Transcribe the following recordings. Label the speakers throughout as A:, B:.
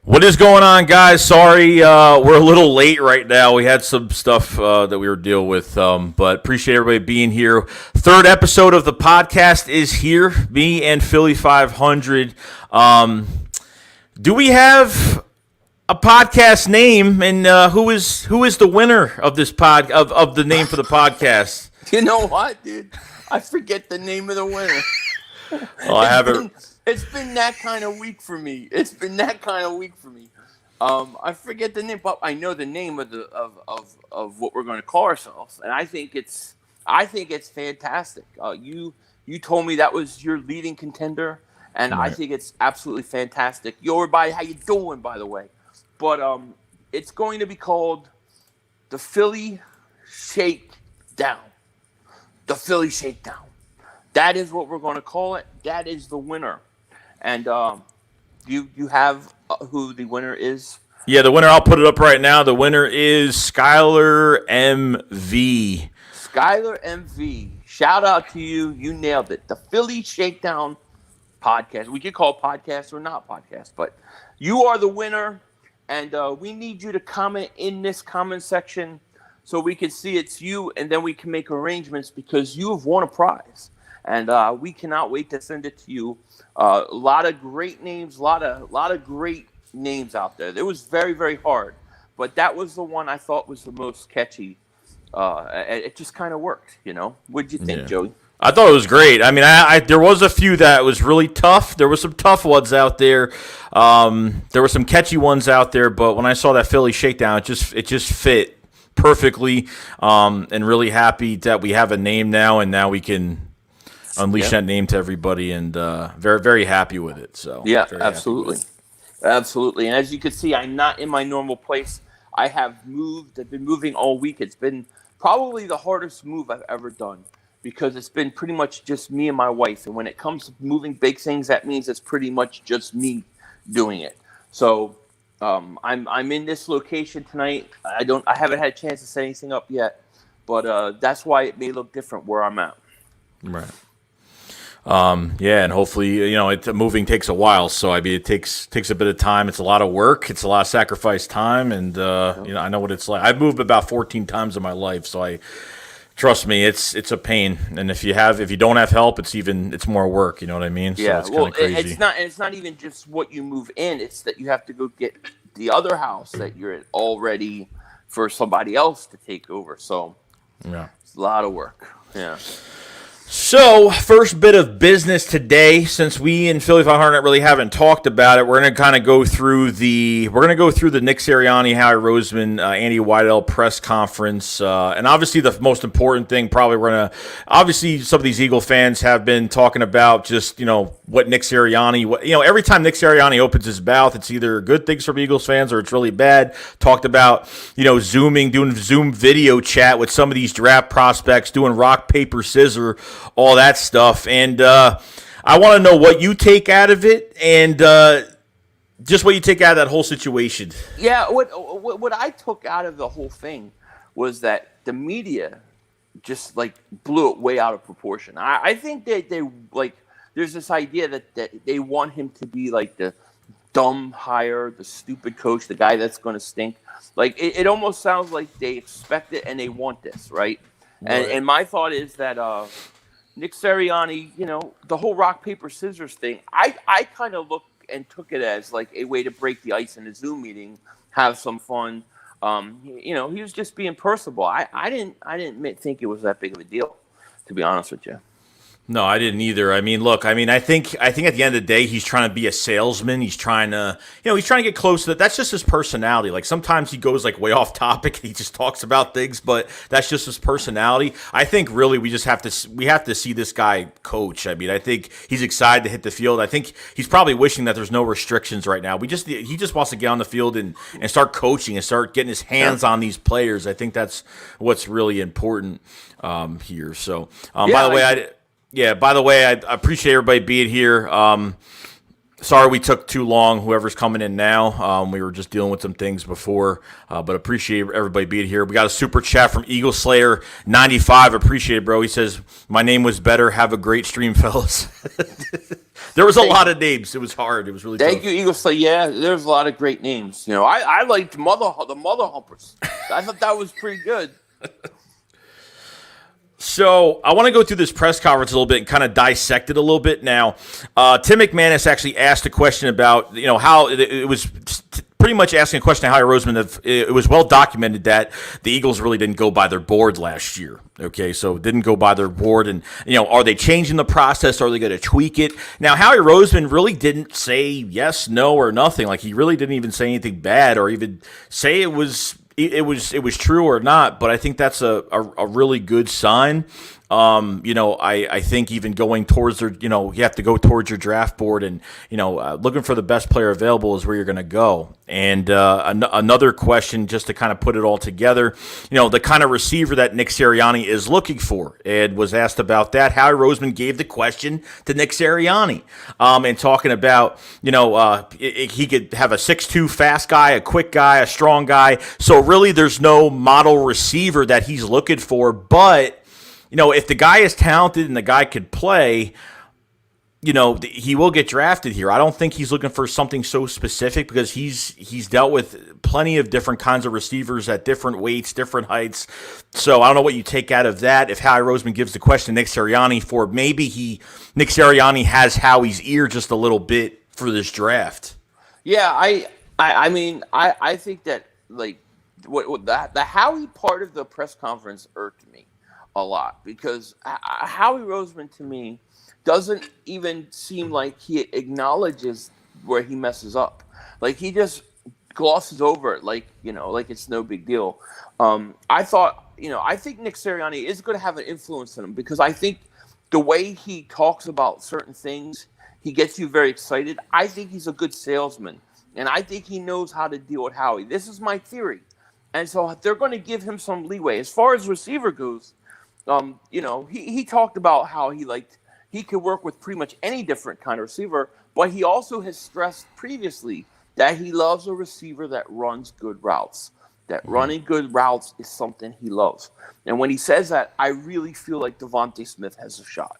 A: What is going on, guys? Sorry, we're a little late right now. We had some stuff that we were dealing with, but appreciate everybody being here. Third episode of the podcast is here. Me and Philly.500. Do we have a podcast name, and who is the winner of this of the name for the podcast?
B: You know what, dude? I forget the name of the winner.
A: Oh, I haven't.
B: It's been that kind of week for me. I forget the name, but I know the name of what we're going to call ourselves, and I think it's fantastic. You told me that was your leading contender, and right. I think it's absolutely fantastic. Yo, everybody, how you doing, by the way? But it's going to be called the Philly Shakedown. The Philly Shakedown. That is what we're going to call it. That is the winner. And you have who the winner is?
A: Yeah, the winner, I'll put it up right now. The winner is Skylar MV.
B: Skylar MV. Shout out to you. You nailed it. The Philly Shakedown podcast. We could call it podcast or not podcast, but you are the winner. And we need you to comment in this comment section so we can see it's you, and then we can make arrangements because you have won a prize. And we cannot wait to send it to you. A lot of great names, a lot of great names out there. It was very, very hard, but that was the one I thought was the most catchy. It just kind of worked, you know. What did you think, Joey?
A: I thought it was great. I mean, I there was a few that was really tough. There were some tough ones out there. There were some catchy ones out there, but when I saw that Philly Shakedown, it just fit perfectly. And really happy that we have a name now, and now we can unleash that name to everybody, and very, very happy with it. So
B: yeah, absolutely. And as you can see, I'm not in my normal place. I have moved. I've been moving all week. It's been probably the hardest move I've ever done because it's been pretty much just me and my wife. And when it comes to moving big things, that means it's pretty much just me doing it. So I'm in this location tonight. I haven't had a chance to set anything up yet, but that's why it may look different where I'm at.
A: Right. And hopefully, moving takes a while. So I mean, it takes a bit of time. It's a lot of work. It's a lot of sacrifice time, and I know what it's like. I've moved about 14 times in my life, so trust me, it's a pain. And if you don't have help, it's more work. You know what I mean?
B: Yeah.
A: So it's kind of crazy.
B: It's not even just what you move in. It's that you have to go get the other house that you're at already for somebody else to take over. So yeah, it's a lot of work. Yeah.
A: So, first bit of business today, since we in Philly.500 really haven't talked about it, we're going to kind of go through the Nick Sirianni, Howie Roseman, Andy Weidel press conference, and obviously the most important thing, obviously some of these Eagle fans have been talking about just what Nick Sirianni, every time Nick Sirianni opens his mouth, it's either good things from Eagles fans or it's really bad. Talked about doing Zoom video chat with some of these draft prospects, doing rock paper scissors. All that stuff, and I want to know what you take out of it, and just what you take out of that whole situation.
B: Yeah, what I took out of the whole thing was that the media just blew it way out of proportion. I think that they there's this idea that they want him to be like the dumb hire, the stupid coach, the guy that's going to stink. It almost sounds like they expect it and they want this, right? And my thought is that Nick Sirianni, the whole rock, paper, scissors thing, I kind of look and took it as a way to break the ice in a Zoom meeting, have some fun. He was just being personable. I didn't think it was that big of a deal, to be honest with you.
A: No, I didn't either. I mean, look, I think at the end of the day, he's trying to be a salesman. He's trying to, he's trying to get close to that. That's just his personality. Sometimes he goes way off topic. He just talks about things, but that's just his personality. I think really we have to see this guy coach. I mean, I think he's excited to hit the field. I think he's probably wishing that there's no restrictions right now. He just wants to get on the field and start coaching and start getting his hands on these players. I think that's what's really important here. So, by the way, I appreciate everybody being here. Sorry we took too long. Whoever's coming in now, we were just dealing with some things before, but appreciate everybody being here. We got a super chat from Eagle Slayer 95. Appreciate it, bro. He says, "My name was better. Have a great stream, fellas." There was a lot of names. It was hard. It was really
B: Thank
A: tough.
B: you, Eagle Slayer. Yeah, there's a lot of great names. You know, I liked the Mother Humpers. I thought that was pretty good.
A: So I want to go through this press conference a little bit and kind of dissect it a little bit. Now, Tim McManus actually asked a question about, how it was pretty much asking a question to Howie Roseman. It was well documented that the Eagles really didn't go by their board last year. Okay, so didn't go by their board, and are they changing the process? Are they going to tweak it? Now, Howie Roseman really didn't say yes, no, or nothing. Like, he really didn't even say anything bad or even say it was true or not, but I think that's a really good sign. I think even going towards their, you have to go towards your draft board, and looking for the best player available is where you're going to go. And another question, just to kind of put it all together, the kind of receiver that Nick Sirianni is looking for, and was asked about that. Howie Roseman gave the question to Nick Sirianni, and talking about he could have a 6'2" fast guy, a quick guy, a strong guy. So really, there's no model receiver that he's looking for, but if the guy is talented and the guy could play, he will get drafted here. I don't think he's looking for something so specific, because he's dealt with plenty of different kinds of receivers at different weights, different heights. So I don't know what you take out of that. If Howie Roseman gives the question to Nick Sirianni, for maybe Nick Sirianni has Howie's ear just a little bit for this draft.
B: Yeah, I mean, I think that, like, the Howie part of the press conference irked me a lot, because Howie Roseman, to me, doesn't even seem like he acknowledges where he messes up. Like, he just glosses over it, like it's no big deal. I think Nick Sirianni is going to have an influence on him, because I think the way he talks about certain things, he gets you very excited. I think he's a good salesman, and I think he knows how to deal with Howie. This is my theory. And so they're going to give him some leeway. As far as receiver goes, he talked about how he could work with pretty much any different kind of receiver, but he also has stressed previously that he loves a receiver that runs good routes. That running good routes is something he loves. And when he says that, I really feel like Devontae Smith has a shot.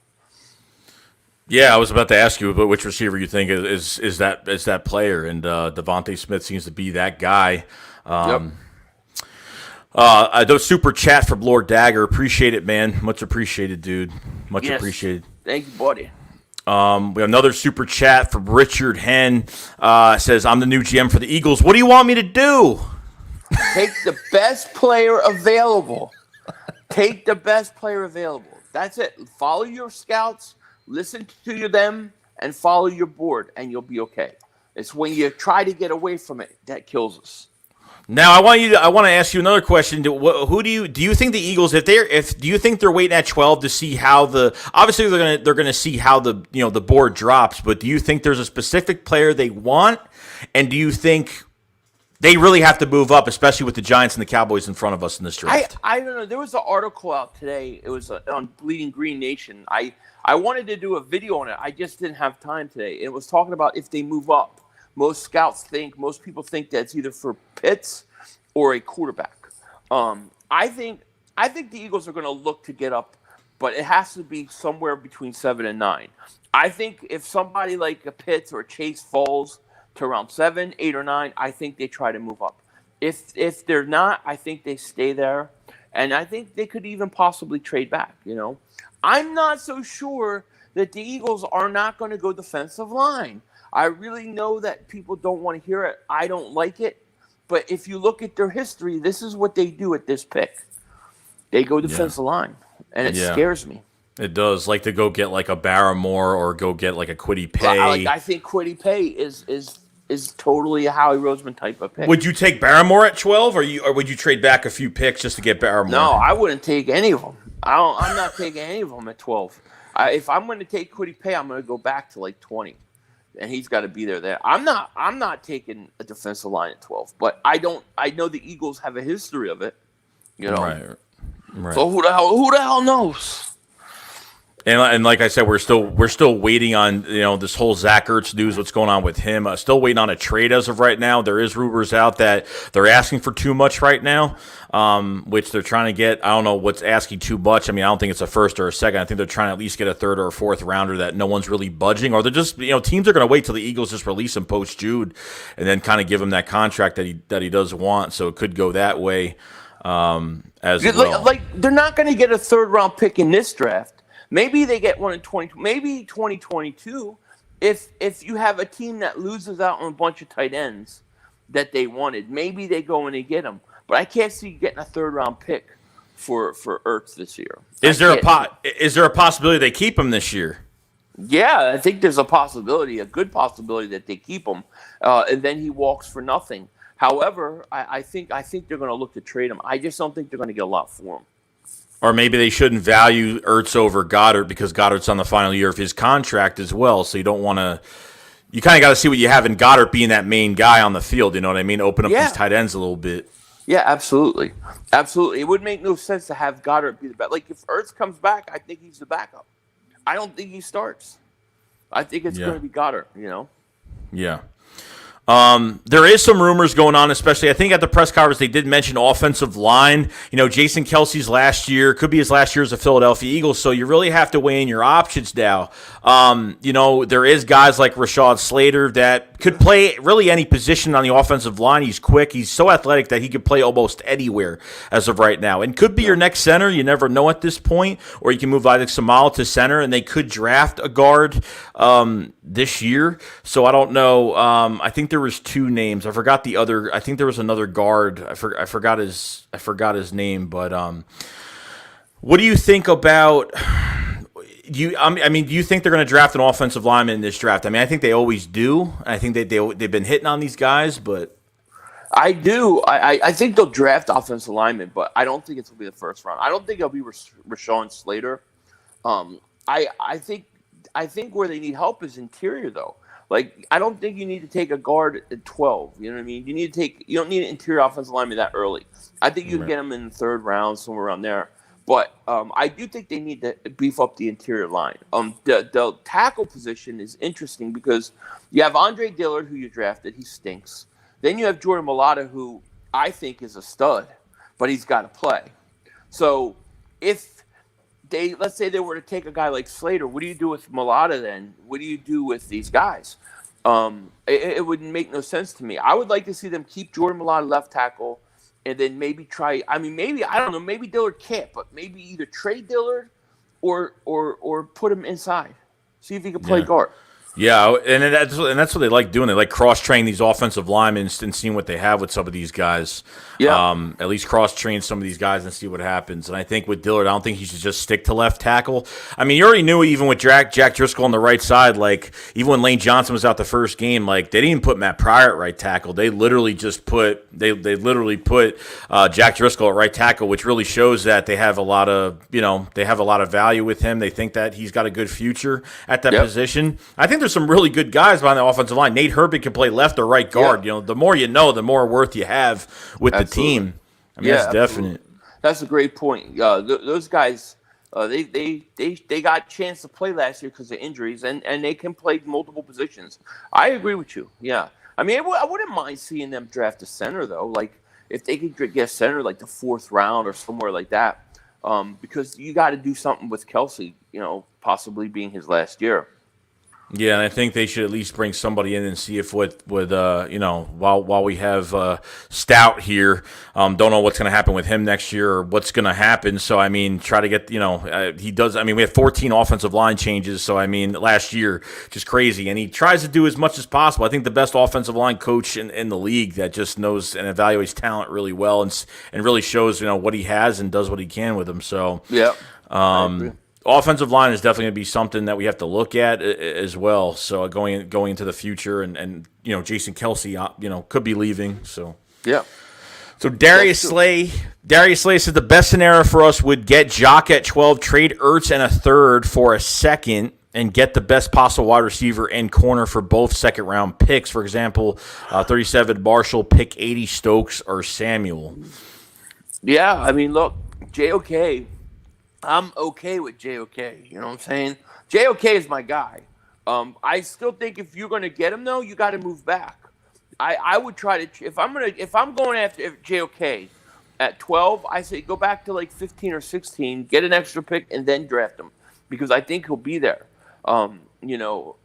A: Yeah, I was about to ask you about which receiver you think is that player, and Devontae Smith seems to be that guy.
B: Yep.
A: The super chat from Lord Dagger. Appreciate it, man. Much appreciated, dude. Much appreciated.
B: Thank you, buddy.
A: We have another super chat from Richard Henn. Says, "I'm the new GM for the Eagles. What do you want me to do?"
B: Take the best player available. Take the best player available. That's it. Follow your scouts, listen to them, and follow your board, and you'll be okay. It's when you try to get away from it that kills us.
A: Now I want to ask you another question. Who do you think the Eagles, do you think they're waiting at 12 to see how obviously they're gonna see how the board drops, but do you think there's a specific player they want, and do you think they really have to move up, especially with the Giants and the Cowboys in front of us in this draft?
B: I don't know. There was an article out today. It was on Bleeding Green Nation. I wanted to do a video on it. I just didn't have time today. It was talking about if they move up. Most people think that it's either for Pitts or a quarterback. I think the Eagles are going to look to get up, but it has to be somewhere between 7 and 9. I think if somebody like a Pitts or Chase falls to around 7, 8, or 9, I think they try to move up. If they're not, I think they stay there, and I think they could even possibly trade back. I'm not so sure that the Eagles are not going to go defensive line. I really know that people don't want to hear it. I don't like it. But if you look at their history, this is what they do at this pick. They go defensive line, and it scares me.
A: It does. Like to go get like a Barrymore or go get like a Kwity Paye.
B: I think Kwity Paye is totally a Howie Roseman type of pick.
A: Would you take Barrymore at 12, or would you trade back a few picks just to get Barrymore?
B: No, I wouldn't take any of them. I'm not taking any of them at 12. If I'm going to take Kwity Paye, I'm going to go back to like 20. And he's got to be there. I'm not taking a defensive line at 12, but I know the Eagles have a history of it,
A: Right.
B: So who the hell knows?
A: And like I said, we're still waiting on this whole Zach Ertz news. What's going on with him? Still waiting on a trade as of right now. There is rumors out that they're asking for too much right now, which they're trying to get. I don't know what's asking too much. I mean, I don't think it's a first or a second. I think they're trying to at least get a third or a fourth rounder that no one's really budging, or they're just teams are going to wait till the Eagles just release him post Jude, and then kind of give him that contract that he does want. So it could go that way as well.
B: Like they're not going to get a third round pick in this draft. Maybe they get one in 2022. If you have a team that loses out on a bunch of tight ends that they wanted, maybe they go in and get them. But I can't see you getting a third round pick for Ertz this year.
A: Is there a possibility they keep him this year?
B: Yeah, I think there's a good possibility that they keep him, and then he walks for nothing. However, I think they're going to look to trade him. I just don't think they're going to get a lot for him.
A: Or maybe they shouldn't value Ertz over Goddard because Goddard's on the final year of his contract as well. So you don't want to – you kind of got to see what you have in Goddard being that main guy on the field. You know what I mean? Open up these tight ends a little bit.
B: Yeah, absolutely. Absolutely. It would make no sense to have Goddard be the backup. Like, if Ertz comes back, I think he's the backup. I don't think he starts. I think it's going to be Goddard,
A: Yeah. There is some rumors going on, especially I think at the press conference they did mention offensive line. Jason Kelce's last year could be his last year as a Philadelphia Eagle, so you really have to weigh in your options now. There is guys like Rashad Slater that could play really any position on the offensive line. He's quick. He's so athletic that he could play almost anywhere as of right now, and could be your next center. You never know at this point. Or you can move Isaac Samala to center, and they could draft a guard this year. So I don't know. I think there was two names. I forgot the other. I think there was another guard. I forgot his name. But what do you think about you? I mean, do you think they're going to draft an offensive lineman in this draft? I mean, I think they always do. I think they've been hitting on these guys, but
B: I do. I think they'll draft offensive linemen, but I don't think it's going to be the first round. I don't think it'll be Rashawn Slater. I think where they need help is interior, though. Like, I don't think you need to take a guard at 12. You know what I mean? You don't need an interior offensive lineman that early. I think you can get them in the third round, somewhere around there. But I do think they need to beef up the interior line. The tackle position is interesting because you have Andre Dillard, who you drafted. He stinks. Then you have Jordan Mailata, who I think is a stud, but he's got to play. So let's say they were to take a guy like Slater, what do you do with Mailata then? What do you do with these guys? It would make no sense to me. I would like to see them keep Jordan Mailata left tackle and then maybe try. I mean, maybe I don't know. Maybe Dillard can't, but maybe either trade Dillard or put him inside. See if he can play guard.
A: Yeah, and that's what they like doing. They like cross-train these offensive linemen and seeing what they have with some of these guys. Yeah. At least cross-train some of these guys and see what happens. And I think with Dillard, I don't think he should just stick to left tackle. I mean, you already knew even with Jack Driscoll on the right side, like even when Lane Johnson was out the first game, like they didn't put Matt Pryor at right tackle. They literally just put Jack Driscoll at right tackle, which really shows that they have a lot of value with him. They think that he's got a good future at that position. I think there's some really good guys behind the offensive line. Nate Herbig can play left or right guard. Yeah. The more you know, the more worth you have with the team. I mean, that's definite.
B: That's a great point. Those guys, they got a chance to play last year because of injuries, and they can play multiple positions. I agree with you. Yeah. I mean, I wouldn't mind seeing them draft a center, though. Like, if they could get a center like the fourth round or somewhere like that, because you got to do something with Kelce, possibly being his last year.
A: Yeah, and I think they should at least bring somebody in and see if while we have Stout here, don't know what's going to happen with him next year or what's going to happen. So, I mean, try to get, he does. I mean, we have 14 offensive line changes. So, I mean, last year, just crazy. And he tries to do as much as possible. I think the best offensive line coach in the league that just knows and evaluates talent really well and really shows, what he has and does what he can with them. So,
B: yeah. I agree.
A: Offensive line is definitely going to be something that we have to look at as well. So going into the future, and Jason Kelce, could be leaving. So
B: yeah.
A: So Darius Slay says the best scenario for us would get Jock at 12, trade Ertz and a third for a second, and get the best possible wide receiver and corner for both second-round picks. For example, 37 Marshall, pick 80 Stokes or Samuel.
B: Yeah, I mean, look, JOK I'm okay with JOK. You know what I'm saying? JOK is my guy. I still think if you're going to get him though, you got to move back. I would try to if I'm going after JOK at 12, I say go back to like 15 or 16, get an extra pick, and then draft him because I think he'll be there. You know,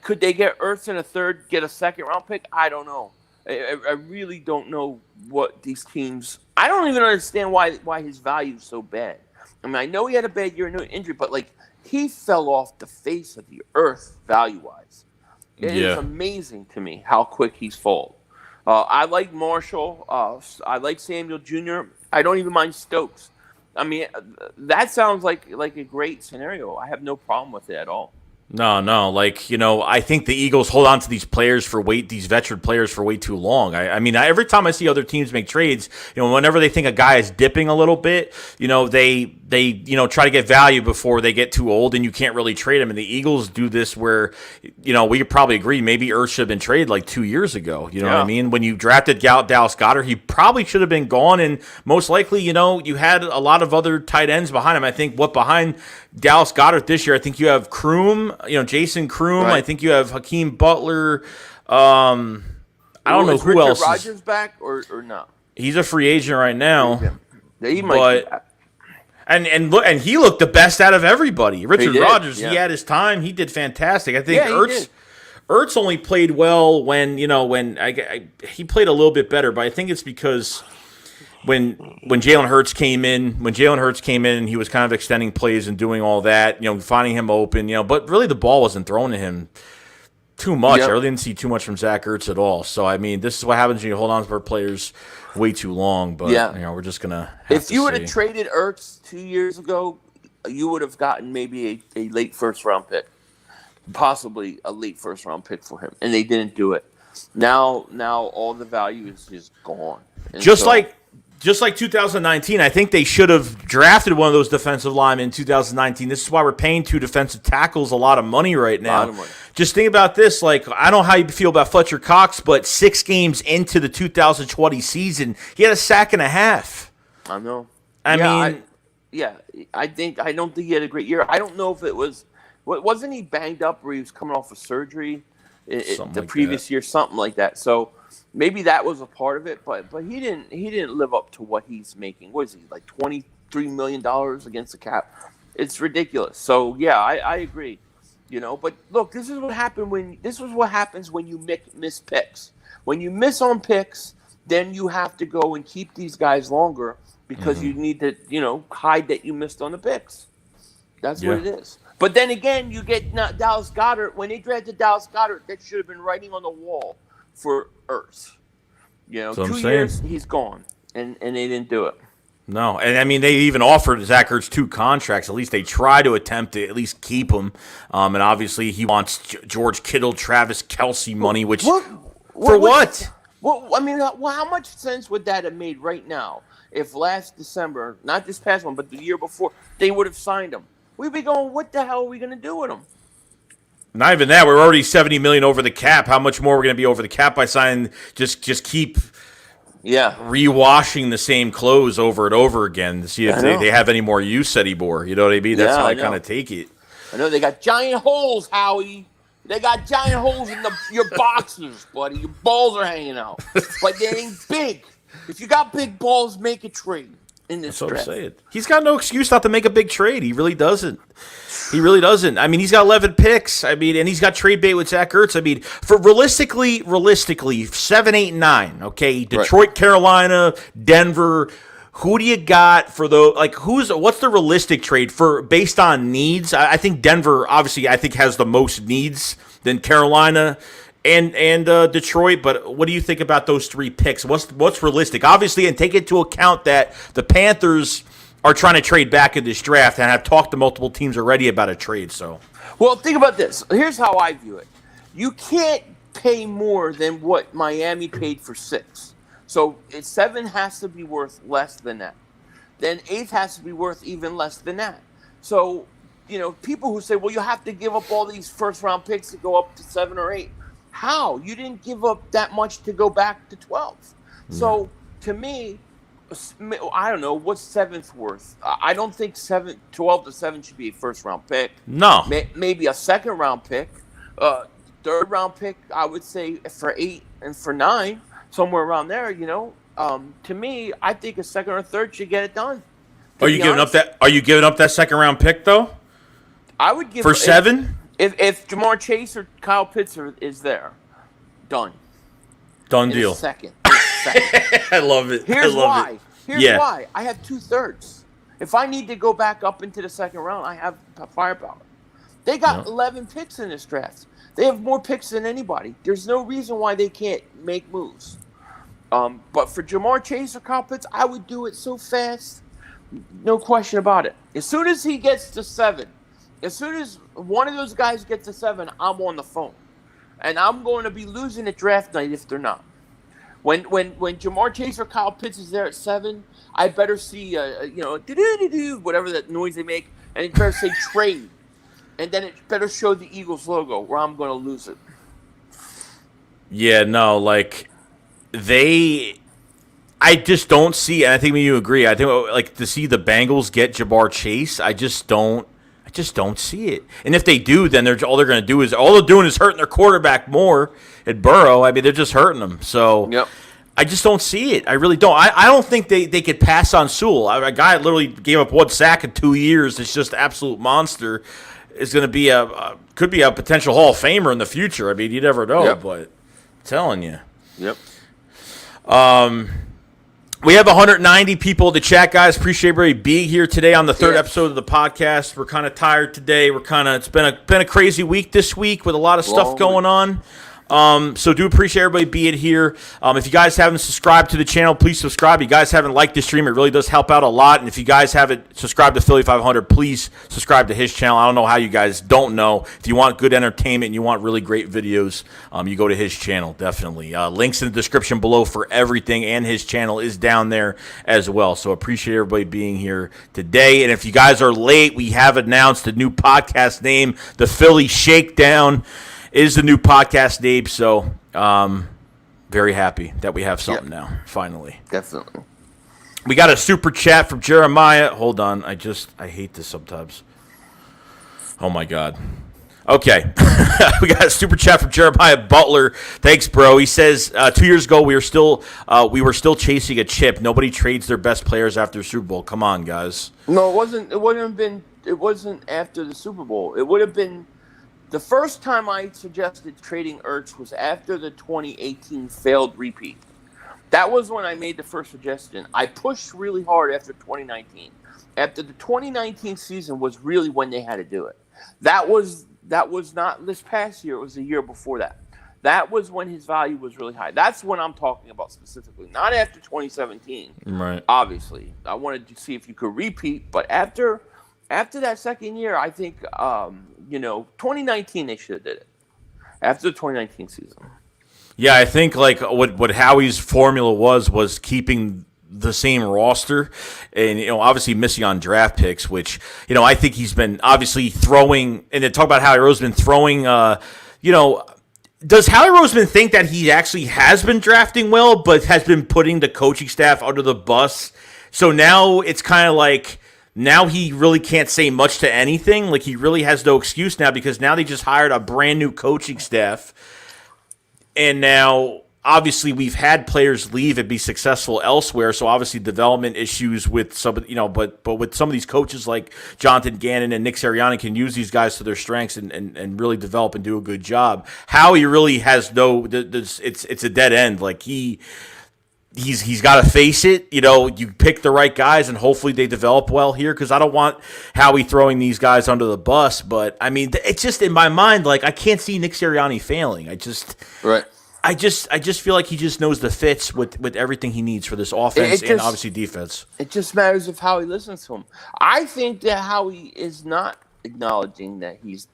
B: could they get Ertz in a third, get a second round pick? I don't know. I really don't know what these teams. I don't even understand why his value is so bad. I mean, I know he had a bad year, no injury, but like he fell off the face of the earth value wise. It is amazing to me how quick he's fallen. I like Marshall. I like Samuel Jr. I don't even mind Stokes. I mean, that sounds like a great scenario. I have no problem with it at all.
A: No. Like, I think the Eagles hold on to these these veteran players for way too long. I mean, every time I see other teams make trades, whenever they think a guy is dipping a little bit, they try to get value before they get too old and you can't really trade him. And the Eagles do this where, we could probably agree maybe Ertz should have been traded like 2 years ago. You know what I mean? When you drafted Dallas Goedert, he probably should have been gone. And most likely, you had a lot of other tight ends behind him. I think behind Dallas Goedert this year, I think you have Kroom, Jason Kroom. Right. I think you have Hakeem Butler. I don't know who else.
B: Is Richard Rodgers back or no?
A: He's a free agent right now.
B: He might be back.
A: And he looked the best out of everybody. Richard Rodgers, he had his time. He did fantastic. I think Ertz only played well when he played a little bit better, but I think it's because when Jalen Hurts came in, he was kind of extending plays and doing all that, finding him open, but really the ball wasn't thrown to him too much. Yep. I really didn't see too much from Zach Ertz at all. So, I mean, this is what happens when you hold on to players way too long. But, we're just going to have
B: If you would have traded Ertz 2 years ago, you would have gotten maybe a late first-round pick, possibly a late first-round pick for him, and they didn't do it. Now all the value is just gone. And
A: just like 2019, I think they should have drafted one of those defensive linemen in 2019. This is why we're paying 2 defensive tackles a lot of money right now. Just think about this. Like, I don't know how you feel about Fletcher Cox, but 6 games into the 2020 season, he had a sack and a half.
B: I know.
A: I don't
B: think he had a great year. I don't know if it was – wasn't he banged up where he was coming off of surgery the previous year, something like that. So – maybe that was a part of it, but he didn't live up to what he's making. What is he, like $23 million against the cap? It's ridiculous. So yeah, I agree. But look, this is what happens when you miss picks. When you miss on picks, then you have to go and keep these guys longer because you need to hide that you missed on the picks. That's what it is. But then again, you get Dallas Goedert. When they drafted Dallas Goedert, that should have been writing on the wall for Ertz. 2 years, he's gone, and they didn't do it.
A: No, and I mean, they even offered Zach Ertz 2 contracts. At least they try to attempt to at least keep him. And obviously, he wants George Kittle, Travis Kelce money, which for what?
B: Well, I mean, how much sense would that have made right now if last December, not this past one, but the year before, they would have signed him? We'd be going, what the hell are we going to do with him?
A: Not even that. We're already $70 million over the cap. How much more are we going to be over the cap by signing? Just keep rewashing the same clothes over and over again to see if they have any more use anymore. You know what I mean? That's how I kind of take it.
B: I know they got giant holes, Howie. They got giant holes in your boxers, buddy. Your balls are hanging out, but they ain't big. If you got big balls, make a trade. That's what I'm saying.
A: He's got no excuse not to make a big trade. He really doesn't. I mean, he's got 11 picks. I mean, and he's got trade bait with Zach Ertz. I mean, for realistically, 7, 8, 9. Okay, Detroit, Carolina, Denver. Who do you got for what's the realistic trade for based on needs? I think Denver obviously has the most needs than Carolina and Detroit, but what do you think about those 3 picks? What's realistic? Obviously, and take into account that the Panthers are trying to trade back in this draft and have talked to multiple teams already about a trade. So,
B: well, think about this. Here's how I view it. You can't pay more than what Miami paid for 6. So 7 has to be worth less than that. Then 8 has to be worth even less than that. So, people who say, well, you have to give up all these first-round picks to go up to 7 or 8. How? You didn't give up that much to go back to 12. So, to me, I don't know what's seventh worth. I don't think 12 to 7 should be a first round pick.
A: No.
B: Maybe a second round pick, third round pick. I would say for 8 and for 9, somewhere around there. To me, I think a second or third should get it done.
A: Are you giving up that? Are you giving up that second round pick though?
B: I would give
A: for 7.
B: If Jamar Chase or Kyle Pitts is there, done.
A: Done deal.
B: Second.
A: I love it.
B: Here's why. Why. I have 2/3. If I need to go back up into the second round, I have firepower. They got 11 picks in this draft. They have more picks than anybody. There's no reason why they can't make moves. But for Jamar Chase or Kyle Pitts, I would do it so fast. No question about it. As soon as he gets to 7, as soon as one of those guys gets to 7, I'm on the phone. And I'm going to be losing at draft night if they're not. When Jamar Chase or Kyle Pitts is there at 7, I better see whatever that noise they make, and it better say trade, and then it better show the Eagles logo, where I'm going to lose it.
A: Yeah, no, I just don't see, and I think you agree. I think to see the Bengals get Jamar Chase, I just don't see it. And if they do, then all they're doing is hurting their quarterback more at Burrow. I mean, they're just hurting them. So I just don't see it. I really don't. I don't think they could pass on Sewell. A guy that literally gave up 1 sack in 2 years. It's just an absolute monster. Is going to be could be a potential Hall of Famer in the future. I mean, you never know. But I'm telling you.
B: Yep.
A: We have 190 people in the chat, guys. Appreciate everybody being here today on the third episode of the podcast. We're kind of tired today. It's been a crazy week this week with a lot of stuff going on. So do appreciate everybody being here. If you guys haven't subscribed to the channel, please subscribe. If you guys haven't liked the stream, it really does help out a lot. And if you guys haven't subscribed to Philly.500, please subscribe to his channel. I don't know how you guys don't know. If you want good entertainment and you want really great videos, you go to his channel, definitely. Links in the description below for everything, and his channel is down there as well. So appreciate everybody being here today. And if you guys are late, we have announced a new podcast name, The Philly Shakedown is the new podcast name, so very happy that we have something now, finally.
B: Definitely.
A: We got a super chat from Jeremiah. Hold on, I hate this sometimes. Oh my God. Okay, we got a super chat from Jeremiah Butler. Thanks, bro. He says 2 years ago we were still chasing a chip. Nobody trades their best players after the Super Bowl. Come on, guys.
B: No, it wasn't. It wasn't after the Super Bowl. It would have been. The first time I suggested trading Ertz was after the 2018 failed repeat. That was when I made the first suggestion. I pushed really hard after 2019. After the 2019 season was really when they had to do it. That was not this past year. It was the year before that. That was when his value was really high. That's what I'm talking about specifically. Not after 2017.
A: Right.
B: Obviously. I wanted to see if you could repeat. But after that second year, I think, 2019 they should have did it. After the 2019 season. Yeah,
A: I think what Howie's formula was keeping the same roster and, obviously missing on draft picks, which, I think he's been obviously throwing, and they talk about Howie Roseman throwing, does Howie Roseman think that he actually has been drafting well, but has been putting the coaching staff under the bus? So now it's kind of like, now he really can't say much to anything. Like, he really has no excuse now because now they just hired a brand new coaching staff. And now, obviously, we've had players leave and be successful elsewhere. So, obviously, development issues with some, but with some of these coaches like Jonathan Gannon and Nick Sirianni can use these guys to their strengths and really develop and do a good job. Howie really has it's a dead end. Like, He's got to face it. You pick the right guys, and hopefully they develop well here. Because I don't want Howie throwing these guys under the bus. But I mean, it's just in my mind, I can't see Nick Sirianni failing. I just feel like he just knows the fits with everything he needs for this offense and obviously defense.
B: It just matters if Howie listens to him. I think that Howie is not acknowledging that he's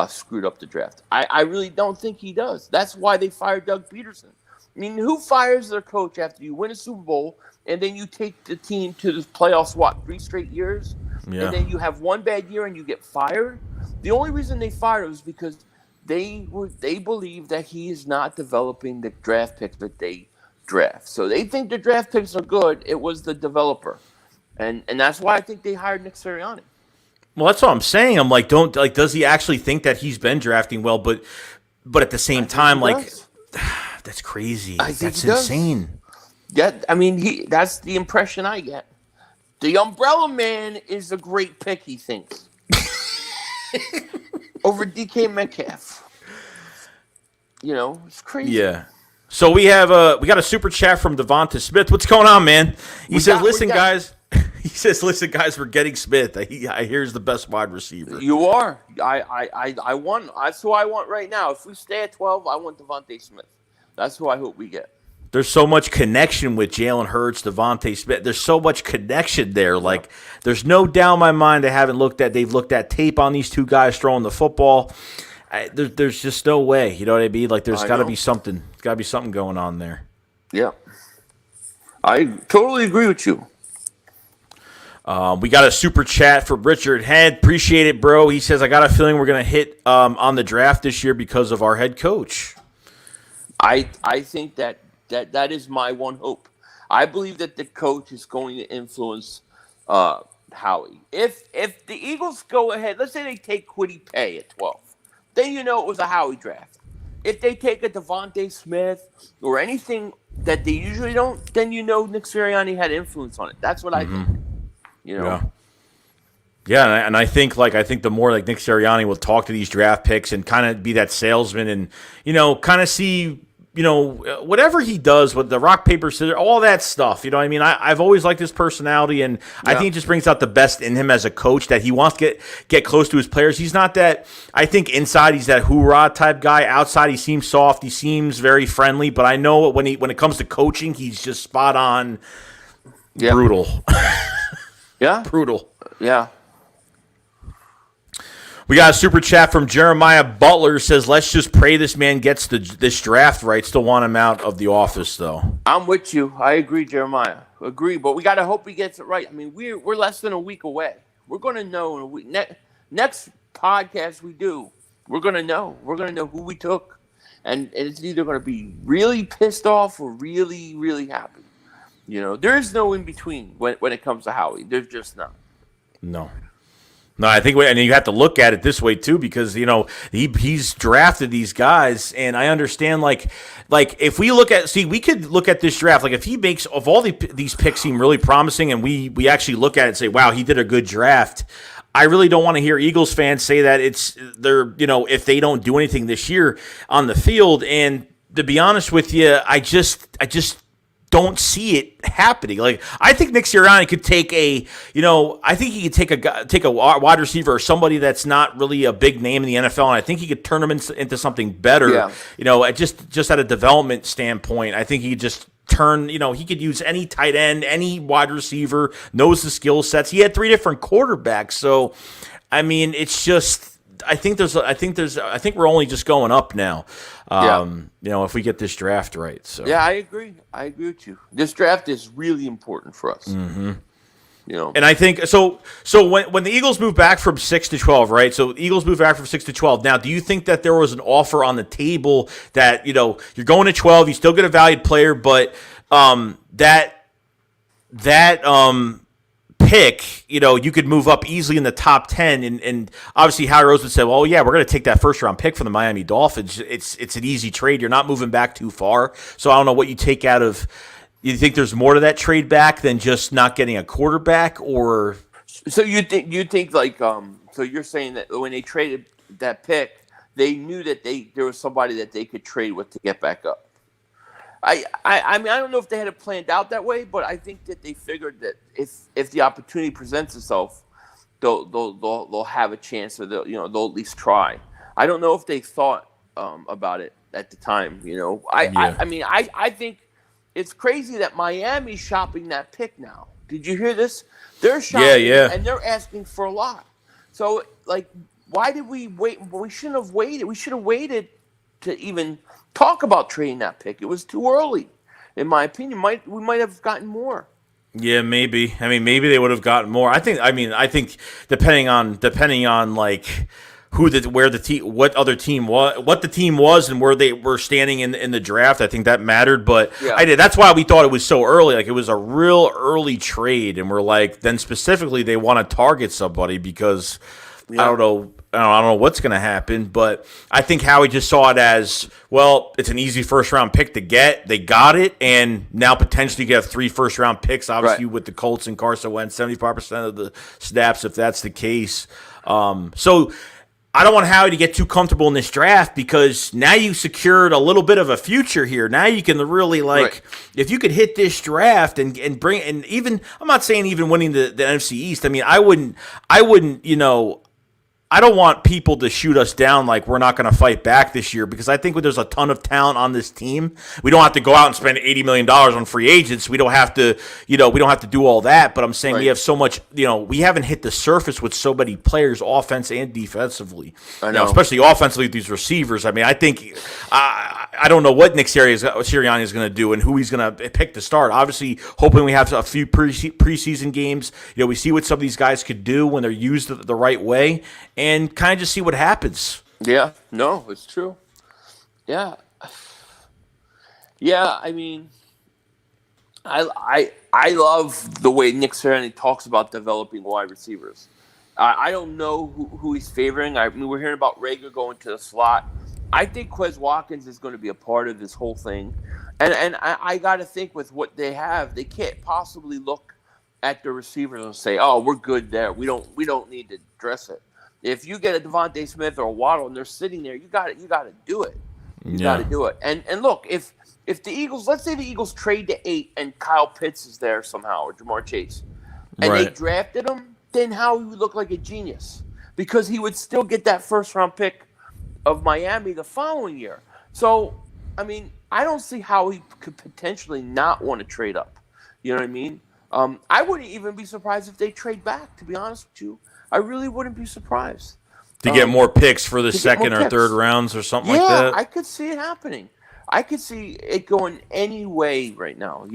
B: screwed up the draft. I really don't think he does. That's why they fired Doug Peterson. I mean, who fires their coach after you win a Super Bowl and then you take the team to the playoffs, 3 straight years? Yeah. And then you have one bad year and you get fired? The only reason they fired him was because they believe that he is not developing the draft picks that they draft. So they think the draft picks are good. It was the developer. And that's why I think they hired Nick Sirianni.
A: Well, that's what I'm saying. I'm like, does he actually think that he's been drafting well? But at the same time, like, that's crazy. That's insane.
B: Yeah, I mean, that's the impression I get. The Umbrella Man is a great pick, he thinks. Over DK Metcalf. You know, it's crazy.
A: Yeah. So we got a super chat from Devonta Smith. What's going on, man? He says, "Listen, guys." He says, "Listen, guys, we're getting Smith. I here's the best wide receiver."
B: You are. I want. That's who I want right now. If we stay at 12, I want Devonta Smith. That's who I hope we get.
A: There's so much connection with Jalen Hurts, Devonta Smith. There's so much connection there. Like, there's no doubt in my mind they've looked at tape on these two guys throwing the football. There's just no way. You know what I mean? Like, there's got to be something. There's got to be something going on there.
B: Yeah. I totally agree with you.
A: We got a super chat from Richard Head. Appreciate it, bro. He says, "I got a feeling we're going to hit on the draft this year because of our head coach."
B: I think that is my one hope. I believe that the coach is going to influence Howie. If the Eagles go ahead, let's say they take Kwity Paye at 12, then you know it was a Howie draft. If they take a Devonta Smith or anything that they usually don't, then you know Nick Sirianni had influence on it. That's what I think. You know.
A: Yeah, and I think the more like Nick Sirianni will talk to these draft picks and kind of be that salesman and kind of see whatever he does with the rock, paper, scissors, all that stuff. You know what I mean? I've always liked his personality, and I think it just brings out the best in him as a coach, that he wants to get close to his players. He's not that, I think inside he's that hoorah type guy. Outside he seems soft. He seems very friendly, but I know when it comes to coaching, he's just spot on brutal.
B: Yeah.
A: Brutal.
B: Yeah.
A: We got a super chat from Jeremiah Butler. Says, "Let's just pray this man gets this draft right. Still want him out of the office, though."
B: I'm with you. I agree, Jeremiah. Agree, but we got to hope he gets it right. I mean, we're less than a week away. We're going to know in a week. Next podcast we do, we're going to know. We're going to know who we took, and it's either going to be really pissed off or really, really happy. You know, there's no in between when it comes to Howie. There's just not.
A: No, I think, and you have to look at it this way too, because he's drafted these guys, and I understand like if we we could look at this draft, like if he makes of all these picks seem really promising, and we actually look at it and say, wow, he did a good draft. I really don't want to hear Eagles fans say that if they don't do anything this year on the field. And to be honest with you, I just don't see it happening. Like, I think Nick Sirianni could take take a wide receiver or somebody that's not really a big name in the NFL, and I think he could turn them into something better. Yeah. Just at a development standpoint, I think he could just turn. He could use any tight end, any wide receiver, knows the skill sets. He had 3 different quarterbacks, so I mean, it's just. I think we're only just going up now. If we get this draft right. So
B: yeah, I agree with you. This draft is really important for us.
A: Mm-hmm. And I think so. When the Eagles move back from 6 to 12, right? So the Eagles move back from 6 to 12. Now, do you think that there was an offer on the table that you're going to 12, you still get a valued player, but that pick, you could move up easily in the top 10, and obviously Howie Roseman said, well, yeah, we're going to take that first round pick from the Miami Dolphins. It's an easy trade. You're not moving back too far. So I don't know what you take out of. You think there's more to that trade back than just not getting a quarterback, or?
B: So you think like so you're saying that when they traded that pick, they knew that there was somebody that they could trade with to get back up. I mean, I don't know if they had it planned out that way, but I think that they figured that if the opportunity presents itself, they'll have a chance, or they'll at least try. I don't know if they thought about it at the time. I think it's crazy that Miami's shopping that pick now. Did you hear this? They're shopping, and they're asking for a lot. So, like, why did we wait? We shouldn't have waited. We should have waited to even talk about trading that pick. It was too early, in my opinion. We might have gotten more.
A: Yeah, maybe. I mean, maybe they would have gotten more. I think depending on like what other team was, what the team was, and where they were standing in the draft. I think that mattered, but that's why we thought it was so early. Like, it was a real early trade, and we're like, then specifically they want to target somebody because I don't know what's going to happen, but I think Howie just saw it as, well, it's an easy first-round pick to get. They got it, and now potentially get 3 first-round picks, obviously, with the Colts and Carson Wentz, 75% of the snaps, if that's the case. So I don't want Howie to get too comfortable in this draft, because now you secured a little bit of a future here. Now you can really, if you could hit this draft and bring – and even – I'm not saying even winning the NFC East. I mean, I wouldn't I don't want people to shoot us down like we're not going to fight back this year, because I think there's a ton of talent on this team. We don't have to go out and spend $80 million on free agents. We don't have to, we don't have to do all that. But I'm saying we have so much, we haven't hit the surface with so many players, offense and defensively. I know. Especially offensively with these receivers. I mean, I think I don't know what Nick Sirianni is going to do and who he's going to pick to start. Obviously, hoping we have a few preseason games. We see what some of these guys could do when they're used the right way, and kind of just see what happens.
B: Yeah, no, it's true. Yeah. I mean, I love the way Nick Sirianni talks about developing wide receivers. I don't know who he's favoring. I mean, we're hearing about Rager going to the slot. I think Quez Watkins is going to be a part of this whole thing, and I got to think with what they have, they can't possibly look at the receivers and say, "Oh, we're good there. We don't need to dress it." If you get a Devontae Smith or a Waddle and they're sitting there, you got to do it. You got to do it. And look, if the Eagles, let's say the Eagles trade to 8 and Kyle Pitts is there somehow, or Jamar Chase, and they drafted him, then Howie would look like a genius, because he would still get that first round pick of Miami the following year. So, I mean, I don't see how he could potentially not want to trade up. You know what I mean? I wouldn't even be surprised if they trade back, to be honest with you. I really wouldn't be surprised.
A: To get more picks for the second or third rounds or something like that?
B: Yeah, I could see it happening. I could see it going any way right now,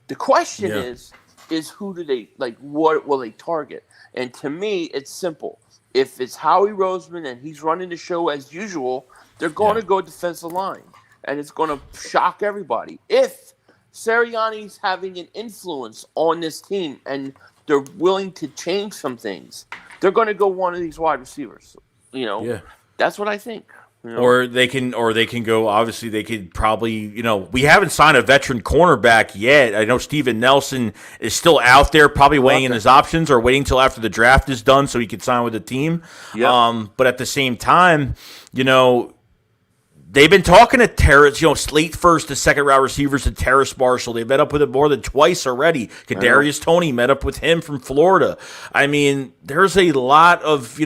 B: The question is who do they, what will they target? And to me, it's simple. If it's Howie Roseman and he's running the show as usual, they're going to go defensive line. And it's going to shock everybody. If Sirianni's having an influence on this team and they're willing to change some things, they're going to go one of these wide receivers. That's what I think.
A: Or they can go. Obviously, they could probably. We haven't signed a veteran cornerback yet. I know Steven Nelson is still out there, probably weighing in his options, or waiting until after the draft is done so he could sign with the team. Yeah. But at the same time, they've been talking to Terrace, late first to second round receivers to Terrace Marshall. They met up with him more than twice already. Kadarius Toney met up with him from Florida. I mean, there's a lot of,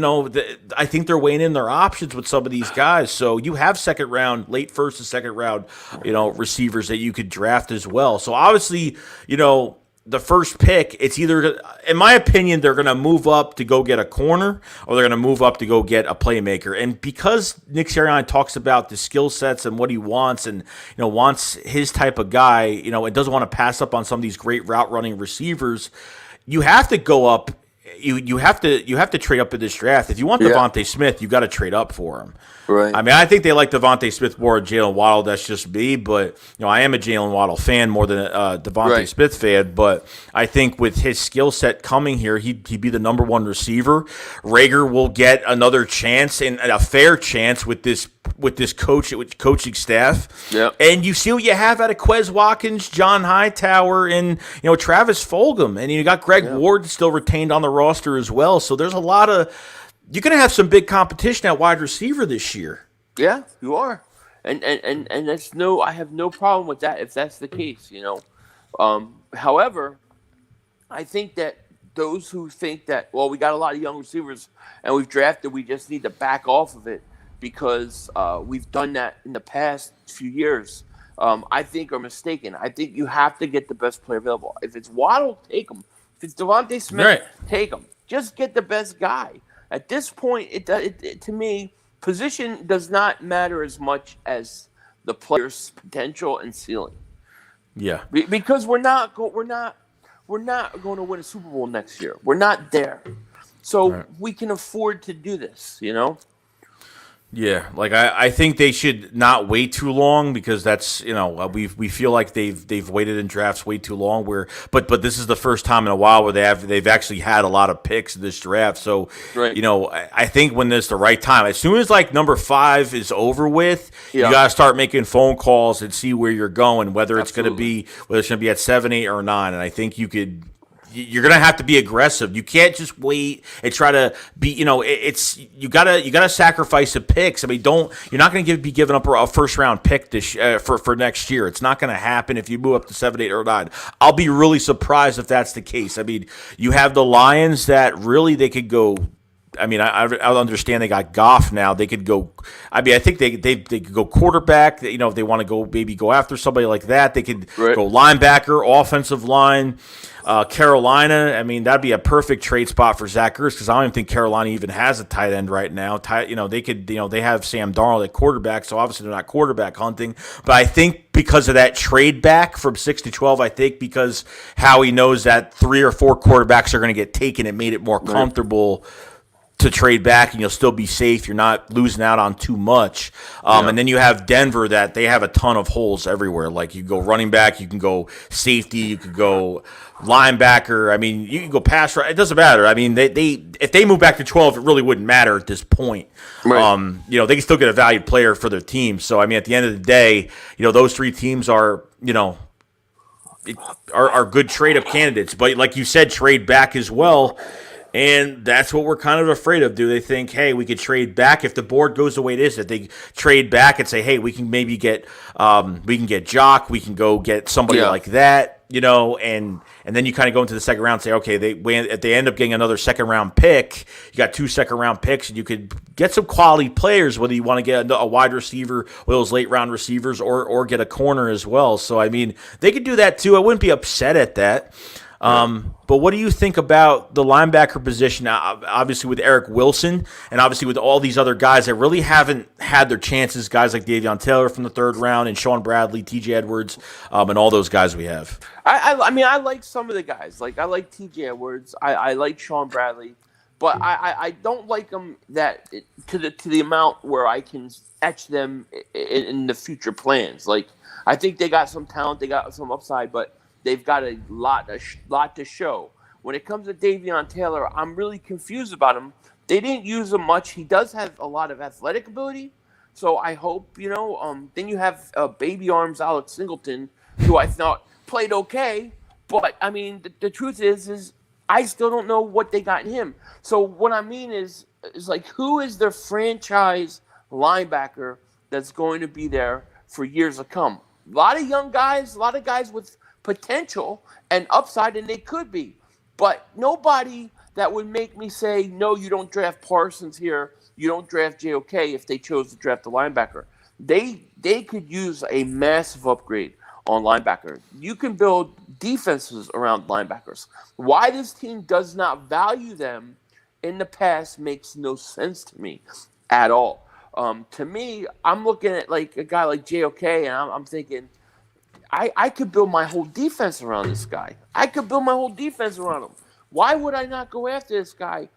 A: I think they're weighing in their options with some of these guys. So you have second round, late first to second round, receivers that you could draft as well. So obviously, the first pick, it's either, in my opinion, they're going to move up to go get a corner, or they're going to move up to go get a playmaker. And because Nick Sirianni talks about the skill sets and what he wants, and wants his type of guy, and doesn't want to pass up on some of these great route running receivers, you have to go up. You have to trade up in this draft. If you want Devontae Smith, you got to trade up for him. Right. I mean, I think they like Devontae Smith more than Jalen Waddle. That's just me, but I am a Jalen Waddle fan more than a Devontae Smith fan. But I think with his skill set coming here, he'd be the number one receiver. Rager will get another chance, and a fair chance with this coaching staff. Yep. And you see what you have out of Quez Watkins, John Hightower, and Travis Fulgham, and you got Greg Ward still retained on the roster as well. So there's a lot of. You're going to have some big competition at wide receiver this year. Yeah,
B: you are, and that's I have no problem with that if that's the case. However, I think that those who think that we got a lot of young receivers and we've drafted, we just need to back off of it because we've done that in the past few years. I think are mistaken. I think you have to get the best player available. If it's Waddle, take him. If it's Devontae Smith, take him. Just get the best guy. At this point, it to me, position does not matter as much as the player's potential and ceiling. Yeah, because we're not going to win a Super Bowl next year. We're not there, so we can afford to do this.
A: Yeah, like I think they should not wait too long because that's we feel like they've waited in drafts way too long. But this is the first time in a while where they've actually had a lot of picks in this draft. So
B: Right.
A: I think when it's the right time, as soon as like number 5 is over with, you
B: Yeah.
A: gotta start making phone calls and see where you're going, whether it's
B: Absolutely.
A: gonna be at 7, 8, or 9. And I think you're gonna have to be aggressive. You can't just wait and try to be. It's you gotta sacrifice the picks. I mean, you're not gonna be giving up a first round pick for next year. It's not gonna happen if you move up to 7, 8, or 9. I'll be really surprised if that's the case. I mean, you have the Lions that really they could go. I mean, I understand they got Goff now. They could go. I mean, I think they could go quarterback. If they want to go after somebody like that, they could
B: Right.
A: go linebacker, offensive line. Carolina, I mean, that'd be a perfect trade spot for Zach Ertz because I don't even think Carolina even has a tight end right now. They could, they have Sam Darnold at quarterback, so obviously they're not quarterback hunting. But I think because of that trade back from 6 to 12, I think because Howie knows that 3 or 4 quarterbacks are going to get taken, it made it more comfortable to trade back, and you'll still be safe. You're not losing out on too much. And then you have Denver that they have a ton of holes everywhere. Like you go running back, you can go safety, you could go linebacker. I mean, you can go pass rush. It doesn't matter. I mean, they if they move back to 12, it really wouldn't matter at this point.
B: Right.
A: They can still get a valued player for their team. So I mean, at the end of the day, those 3 teams are are good trade up candidates. But like you said, trade back as well. And that's what we're kind of afraid of. Do they think, hey, we could trade back if the board goes the way it is? If they trade back and say, hey, we can maybe get, Jock, we can go get somebody like that, and then you kind of go into the second round and say, okay, if they end up getting another second round pick, you got 2 second round picks, and you could get some quality players. Whether you want to get a wide receiver, one of those late round receivers, or get a corner as well. So I mean, they could do that too. I wouldn't be upset at that. But what do you think about the linebacker position? Obviously, with Eric Wilson, and obviously with all these other guys that really haven't had their chances, guys like Davion Taylor from the 3rd round, and Sean Bradley, T.J. Edwards, and all those guys we have.
B: I mean, I like some of the guys. Like I like T.J. Edwards. I like Sean Bradley, but I don't like them to the amount where I can etch them in the future plans. Like I think they got some talent, they got some upside, but they've got a lot to show. When it comes to Davion Taylor, I'm really confused about him. They didn't use him much. He does have a lot of athletic ability, so I hope Then you have baby arms Alex Singleton, who I thought played okay, but I mean the truth is I still don't know what they got in him. So what I mean is like, who is their franchise linebacker that's going to be there for years to come? A lot of young guys, a lot of guys with potential and upside, and they could be, but nobody that would make me say, no, you don't draft Parsons here, you don't draft JOK if they chose to draft the linebacker. They could use a massive upgrade on linebacker. You can build defenses around linebackers. Why this team does not value them in the past makes no sense to me at all. To me, I'm looking at like a guy like JOK, and I'm thinking, I could build my whole defense around this guy. I could build my whole defense around him. Why would I not go after this guy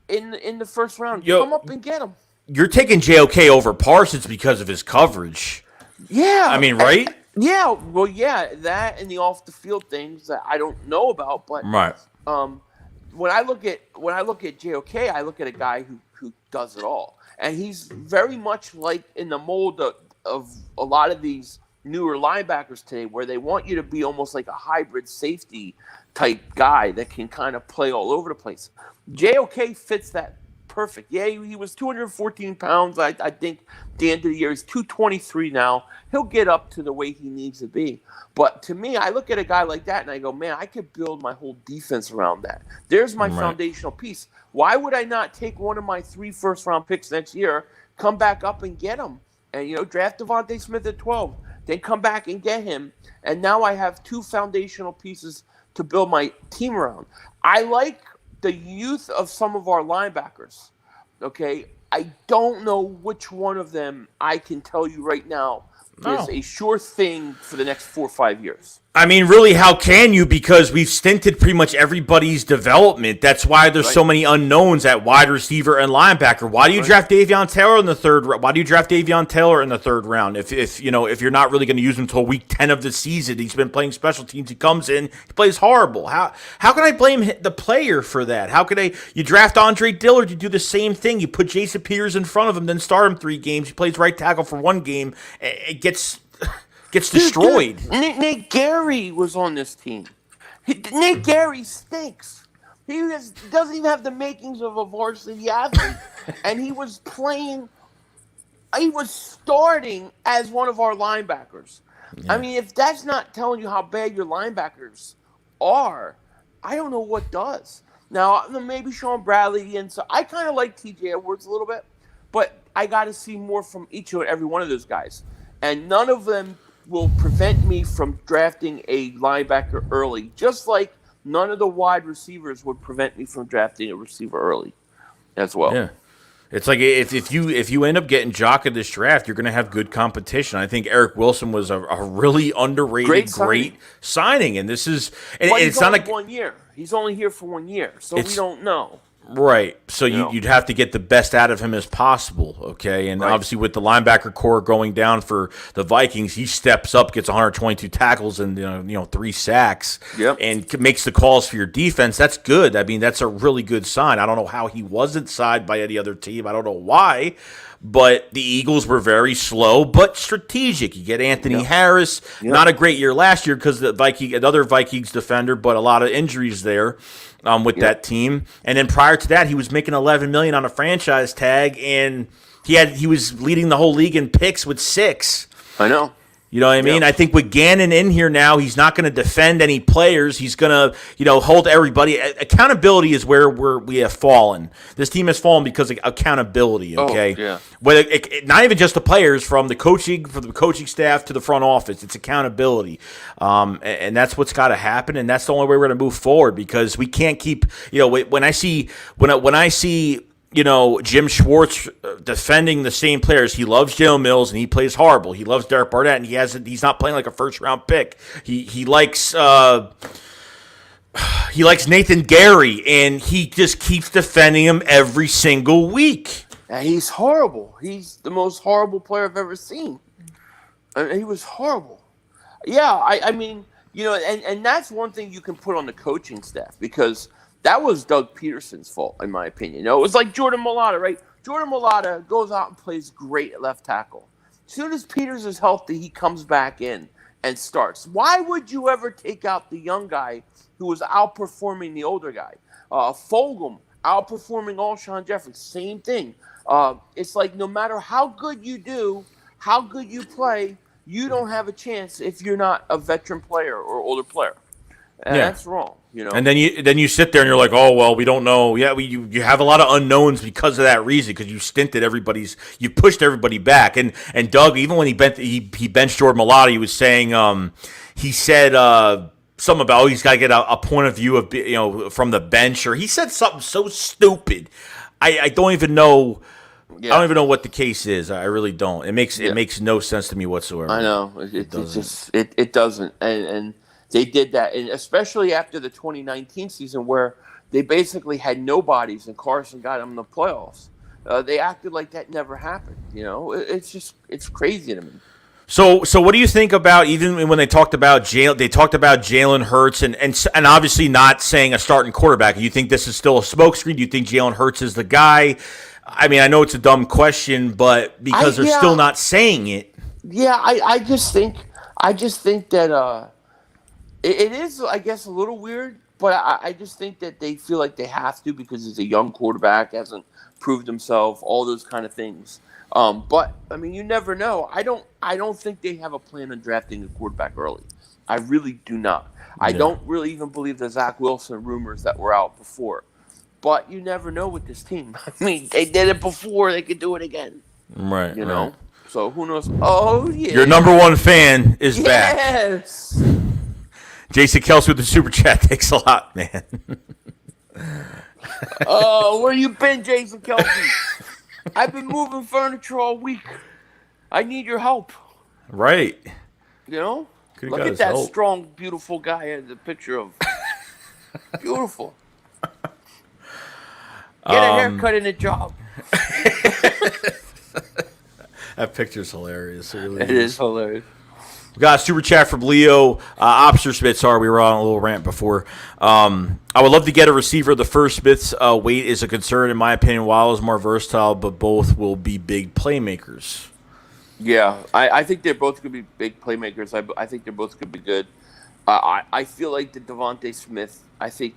B: in the first round? Come up and get him.
A: You're taking JOK over Parsons because of his coverage.
B: Yeah.
A: I mean, right?
B: Yeah. Well, yeah, that and the off the field things that I don't know about, but
A: Right.
B: When I look at JOK, I look at a guy who does it all, and he's very much like in the mold of a lot of these newer linebackers today, where they want you to be almost like a hybrid safety type guy that can kind of play all over the place. JOK fits that perfect. Yeah, he was 214 pounds. I think at the end of the year, he's 223 now. He'll get up to the weight he needs to be. But to me, I look at a guy like that and I go, man, I could build my whole defense around that. There's my foundational piece. Why would I not take one of my 3 first-round picks next year, come back up and get him, and draft Devontae Smith at 12, then come back and get him, and now I have 2 foundational pieces to build my team around. I like the youth of some of our linebackers, okay? I don't know which one of them I can tell you right now is a sure thing for the next 4 or 5 years.
A: I mean, really, how can you? Because we've stinted pretty much everybody's development. That's why there's so many unknowns at wide receiver and linebacker. Why do you draft Davion Taylor in the third round? Why do you draft Davion Taylor in the third round? If you're not really going to use him until week 10 of the season, he's been playing special teams. He comes in, he plays horrible. How can I blame the player for that? How could you draft Andre Dillard? You do the same thing. You put Jason Peters in front of him, then start him 3 games. He plays right tackle for 1 game. It gets destroyed.
B: Nick Gary was on this team. Nick Gary stinks. He doesn't even have the makings of a varsity athlete. And he was starting as one of our linebackers. Yeah. I mean, if that's not telling you how bad your linebackers are, I don't know what does. Now, maybe Sean Bradley, and so I kind of like TJ Edwards a little bit, but I got to see more from each and every one of those guys. And none of them will prevent me from drafting a linebacker early, just like none of the wide receivers would prevent me from drafting a receiver early as well.
A: Yeah. It's like if you end up getting Jock in this draft, you're going to have good competition. I think Eric Wilson was a really underrated, great signing. And this is – and it's not like
B: 1 year. He's only here for 1 year, so we don't know.
A: Right. So you'd have to get the best out of him as possible, okay? And obviously with the linebacker core going down for the Vikings, he steps up, gets 122 tackles and 3 sacks, and makes the calls for your defense. That's good. I mean, that's a really good sign. I don't know how he wasn't signed by any other team. I don't know why. But the Eagles were very slow but strategic. You get Anthony Harris, not a great year last year because another Vikings defender, but a lot of injuries there with that team. And then prior to that, he was making $11 million on a franchise tag, and he was leading the whole league in picks with 6.
B: I know.
A: You know what I mean? I think with Gannon in here now, he's not going to defend any players. He's going to, hold everybody. Accountability is where we have fallen. This team has fallen because of accountability. Okay, Whether not even just the players, from the coaching staff to the front office, it's accountability, and that's what's got to happen. And that's the only way we're going to move forward, because we can't keep. When I see. Jim Schwartz defending the same players. He loves Jalen Mills and he plays horrible. He loves Derek Barnett and he's not playing like a first round pick. He likes Nathan Gary and he just keeps defending him every single week.
B: And he's horrible. He's the most horrible player I've ever seen. He was horrible. Yeah, I mean, and that's one thing you can put on the coaching staff, because that was Doug Peterson's fault, in my opinion. It was like Jordan Mailata, right? Jordan Mailata goes out and plays great at left tackle. As soon as Peters is healthy, he comes back in and starts. Why would you ever take out the young guy who was outperforming the older guy? Fulgham outperforming Alshon Jeffrey, same thing. It's like no matter how good you do, how good you play, you don't have a chance if you're not a veteran player or older player. And that's wrong.
A: And then you sit there and you're like, oh well, we don't know. Yeah, you have a lot of unknowns because of that reason, because you pushed everybody back. And Doug, even when he benched Jordan Mailata, he was saying he said something about he's got to get a point of view of from the bench, or he said something so stupid. I don't even know. Yeah. I don't even know what the case is. I really don't. It makes no sense to me whatsoever.
B: I know it doesn't. And they did that, and especially after the 2019 season, where they basically had nobodies and Carson got them in the playoffs. They acted like that never happened. It's crazy to me.
A: So what do you think about, even when they talked about Jalen Hurts and obviously not saying a starting quarterback? Do you think this is still a smokescreen? Do you think Jalen Hurts is the guy? I mean, I know it's a dumb question, but because they're still not saying it.
B: Yeah, I just think that it is, I guess, a little weird, but I just think that they feel like they have to, because he's a young quarterback, hasn't proved himself, all those kind of things. But I mean, you never know. I don't think they have a plan on drafting a quarterback early. I really do not. Yeah. I don't really even believe the Zach Wilson rumors that were out before. But you never know with this team. I mean, they did it before; they could do it again.
A: Right.
B: You know. So who knows? Oh yeah.
A: Your number one fan is back.
B: Yes.
A: Jason Kelsey with the super chat. Thanks a lot, man.
B: Oh, where you been, Jason Kelsey? I've been moving furniture all week. I need your help.
A: Right. Could have
B: Look
A: got
B: at
A: his
B: that
A: help.
B: strong, beautiful guy in the picture of. Beautiful. Get a haircut and a job.
A: That picture's hilarious. It really
B: It is hilarious.
A: We got a super chat from Leo Opster Smith. Sorry, we were on a little rant before. I would love to get a receiver. The first Smith's weight is a concern, in my opinion. Waddle is more versatile, but both will be big playmakers.
B: Yeah, I think they're both going to be big playmakers. I think they're both going to be good. I feel like the Devontae Smith, I think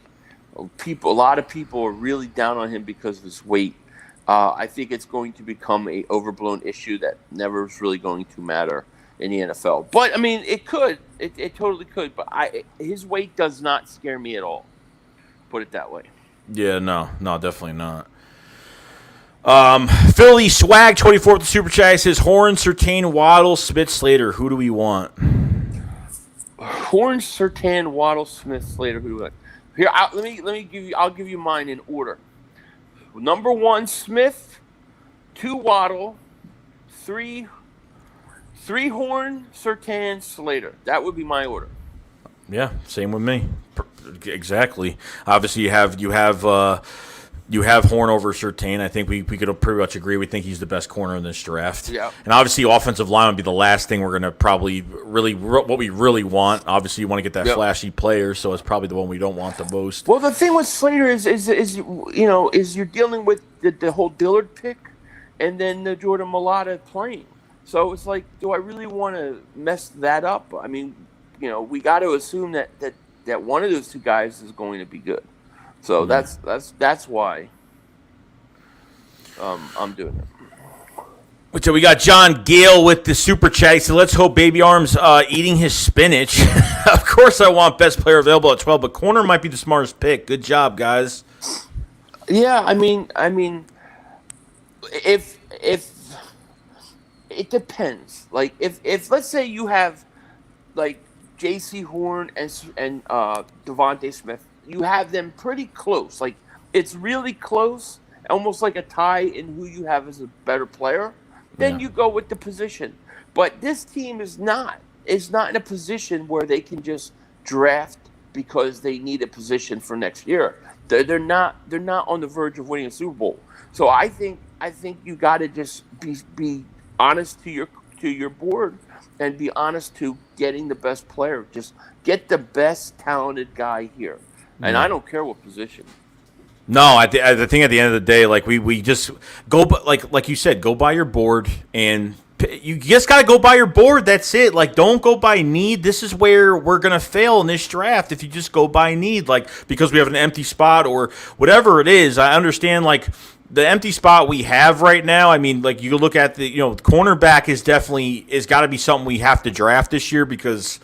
B: a lot of people are really down on him because of his weight. I think it's going to become a overblown issue that never is really going to matter in the NFL. But, I mean, it could. It totally could. But his weight does not scare me at all. Put it that way.
A: Yeah, no, definitely not. Philly Swag 24 with the super chat says Horn, Surtain, Waddle, Smith, Slater. Who do we want?
B: Horn, Surtain, Waddle, Smith, Slater. Who do we want? Here, I'll give you mine in order. Number 1, Smith. 2, Waddle. 3, Horn, Surtain, Slater. That would be my order.
A: Yeah, same with me. Exactly. Obviously, you have Horn over Surtain. I think we could pretty much agree. We think he's the best corner in this draft.
B: Yeah.
A: And obviously, offensive line would be the last thing we're going to probably what we really want. Obviously, you want to get that flashy player, so it's probably the one we don't want the most.
B: Well, the thing with Slater is you're dealing with the whole Dillard pick, and then the Jordan Mailata playing. So it's like, do I really want to mess that up? I mean, we got to assume that one of those two guys is going to be good. So that's why I'm doing it.
A: So we got John Gale with the super chat. So let's hope Baby Arm's eating his spinach. Of course, I want best player available at 12, but corner might be the smartest pick. Good job, guys.
B: Yeah, I mean, if it depends. Like if let's say you have like J.C. Horn and Devontae Smith, you have them pretty close. Like it's really close, almost like a tie in who you have as a better player. Then you go with the position. But this team is not in a position where they can just draft because they need a position for next year. They're not on the verge of winning a Super Bowl. So I think you got to just be honest to your board and be honest to getting the best player. Just get the best talented guy here. And I don't care what position.
A: No, I think at the end of the day, like we just go, like you said, go by your board, and you just got to go by your board. That's it. Like, don't go by need. This is where we're gonna fail in this draft if you just go by need, like because we have an empty spot or whatever it is. I understand, like the empty spot we have right now. I mean, like you look at the cornerback is got to be something we have to draft this year because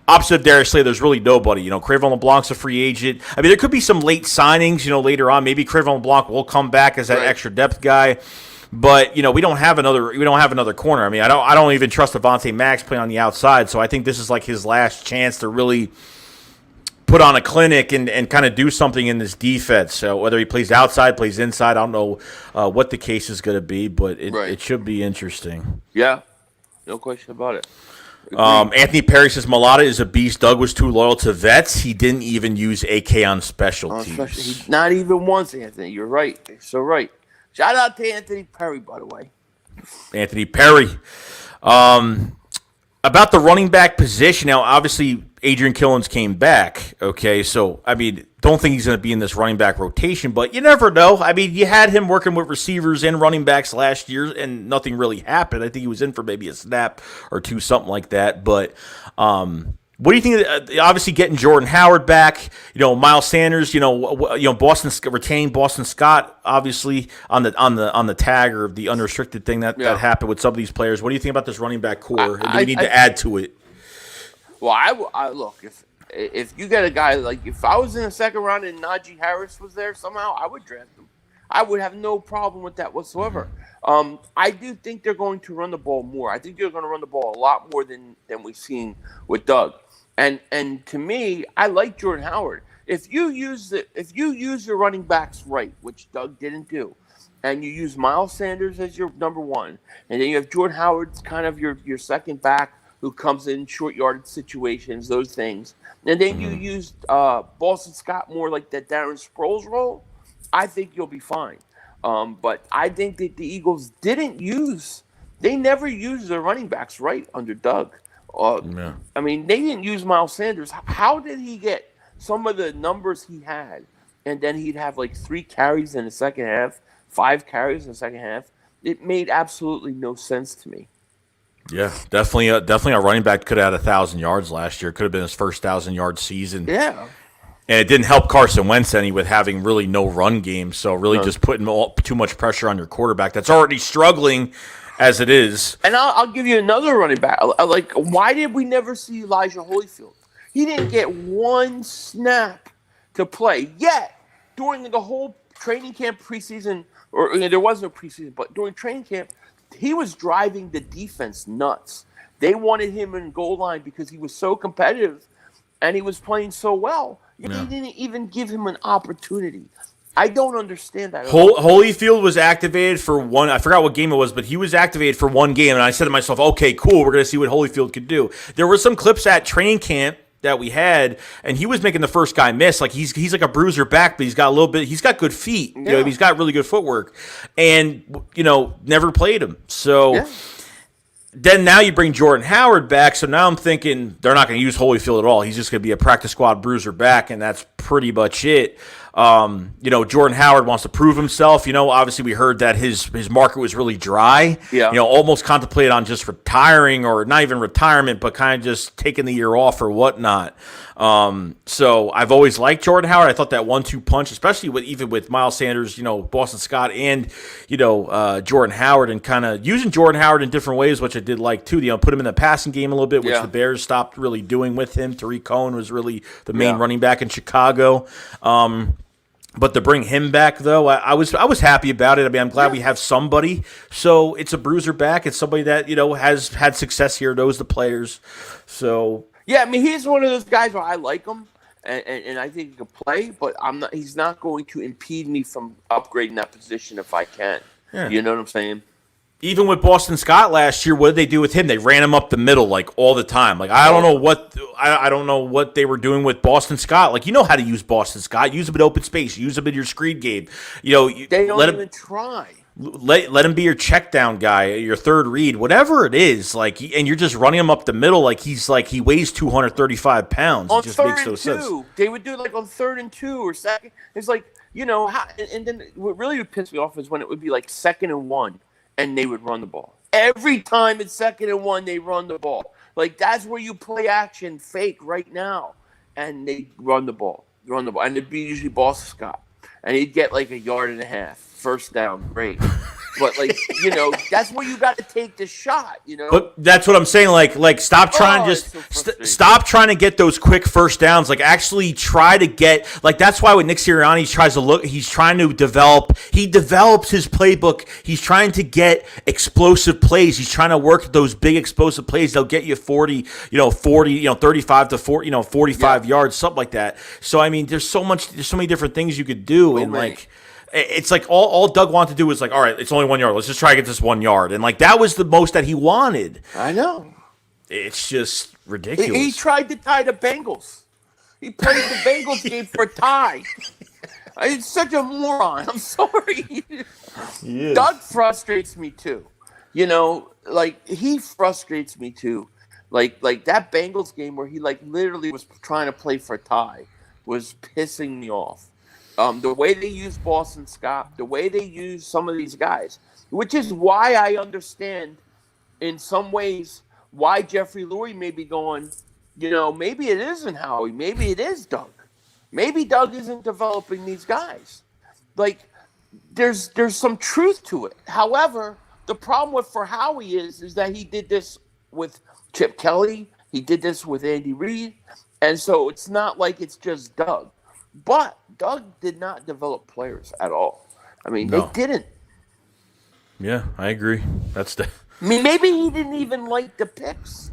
A: opposite of Darius Slay, there's really nobody. Cravon LeBlanc's a free agent. I mean, there could be some late signings, later on. Maybe Cravon LeBlanc will come back as that extra depth guy. But, we don't have another corner. I mean, I don't even trust Avonte Max playing on the outside. So I think this is like his last chance to really put on a clinic and kind of do something in this defense. So whether he plays outside, plays inside, I don't know what the case is going to be, but it should be interesting.
B: Yeah, no question about it.
A: Anthony Perry says Mailata is a beast. Doug was too loyal to vets. He didn't even use AK on special teams.
B: Not even once, Anthony. You're right. You're so right. Shout out to Anthony Perry, by the way.
A: Anthony Perry. About the running back position, now obviously Adrian Killens came back, okay? So, I mean, don't think he's going to be in this running back rotation, but you never know. I mean, you had him working with receivers and running backs last year, and nothing really happened. I think he was in for maybe a snap or two, something like that. But what do you think? Obviously, getting Jordan Howard back, Miles Sanders, retaining Boston Scott, obviously on the tag or the unrestricted thing that happened with some of these players. What do you think about this running back core? And do we need to add to it?
B: Well, I look, if you get a guy like, if I was in the second round and Najee Harris was there somehow, I would draft him. I would have no problem with that whatsoever. I do think they're going to run the ball more. I think they're going to run the ball a lot more than we've seen with Doug. And to me, I like Jordan Howard. If you use your running backs right, which Doug didn't do, and you use Miles Sanders as your number one, and then you have Jordan Howard kind of your second back who comes in short yardage situations, those things. And then you use Boston Scott more like that Darren Sproles role, I think you'll be fine. But I think that the Eagles they never used their running backs right under Doug.
A: Yeah.
B: I mean, they didn't use Miles Sanders. How did he get some of the numbers he had? And then he'd have like 3 carries in the second half, 5 carries in the second half. It made absolutely no sense to me.
A: Yeah, definitely a running back could have had 1,000 yards last year. Could have been his first 1,000-yard season.
B: Yeah.
A: And it didn't help Carson Wentz any with having really no run game. So really just putting too much pressure on your quarterback that's already struggling as it is.
B: And I'll give you another running back. Like, why did we never see Elijah Holyfield? He didn't get one snap to play. Yet, during the whole training camp preseason, or there was no preseason, but during training camp, he was driving the defense nuts. They wanted him in goal line because he was so competitive and he was playing so well. They didn't even give him an opportunity. I don't understand that.
A: Holyfield was activated for one. I forgot what game it was, but he was activated for one game, and I said to myself, "Okay, cool. We're going to see what Holyfield could do." There were some clips at training camp that we had, and he was making the first guy miss. Like he's like a bruiser back, but he's got good feet. You know, he's got really good footwork, and never played him. So then now you bring Jordan Howard back. So now I'm thinking they're not going to use Holyfield at all. He's just going to be a practice squad bruiser back, and that's pretty much it. Jordan Howard wants to prove himself. Obviously we heard that his market was really dry.
B: Yeah.
A: Almost contemplated on just retiring, or not even retirement, but kind of just taking the year off or whatnot. So I've always liked Jordan Howard. I thought that 1-2 punch, especially with Miles Sanders, Boston Scott, and Jordan Howard, and kind of using Jordan Howard in different ways, which I did like too. Put him in the passing game a little bit, which the Bears stopped really doing with him. Tariq Cohen was really the main running back in Chicago. But to bring him back, though, I was happy about it. I mean, I'm glad we have somebody. So it's a bruiser back. It's somebody that has had success here, knows the players. So
B: yeah, I mean, he's one of those guys where I like him, and I think he can play. But he's not going to impede me from upgrading that position if I can. Yeah. You know what I'm saying?
A: Even with Boston Scott last year, what did they do with him? They ran him up the middle like all the time. Like I don't know what they were doing with Boston Scott. Like how to use Boston Scott. Use him in open space. Use him in your screen game.
B: They don't even try.
A: Let him be your check down guy, your third read, whatever it is. And you're just running him up the middle like he weighs 235 pounds.
B: On
A: it just
B: third
A: makes no
B: and
A: sense.
B: 2, they would do like on 3rd and 2 or second. It's like and then what really would piss me off is when it would be like 2nd and 1. And they would run the ball. Every time it's 2nd and 1, they run the ball. Like, that's where you play action fake right now. And they run the ball. And it'd be usually Boston Scott. And he'd get like 1.5 yards. First down, great. But, that's where you got to take the shot,
A: But that's what I'm saying. Like stop trying stop trying to get those quick first downs. Like, actually try to get – like, that's why when Nick Sirianni tries to look – he's trying to develop – he develops his playbook. He's trying to get explosive plays. He's trying to work those big explosive plays. They'll get you 35 to 40, 45 yards, something like that. So, I mean, there's so many different things you could do. It's like all Doug wanted to do was like, all right, it's only 1 yard. Let's just try to get this 1 yard. And that was the most that he wanted.
B: I know.
A: It's just ridiculous.
B: He tried to tie the Bengals. He played the Bengals game for a tie. It's such a moron. I'm sorry. Doug frustrates me too. He frustrates me too. Like that Bengals game where he literally was trying to play for a tie was pissing me off. The way they use Boston Scott, the way they use some of these guys, which is why I understand in some ways why Jeffrey Lurie may be going, maybe it isn't Howie, maybe it is Doug. Maybe Doug isn't developing these guys. There's some truth to it. However, the problem for Howie is that he did this with Chip Kelly, he did this with Andy Reid, and so it's not like it's just Doug. But Doug did not develop players at all. I mean, They didn't.
A: Yeah, I agree.
B: I mean, maybe he didn't even like the picks.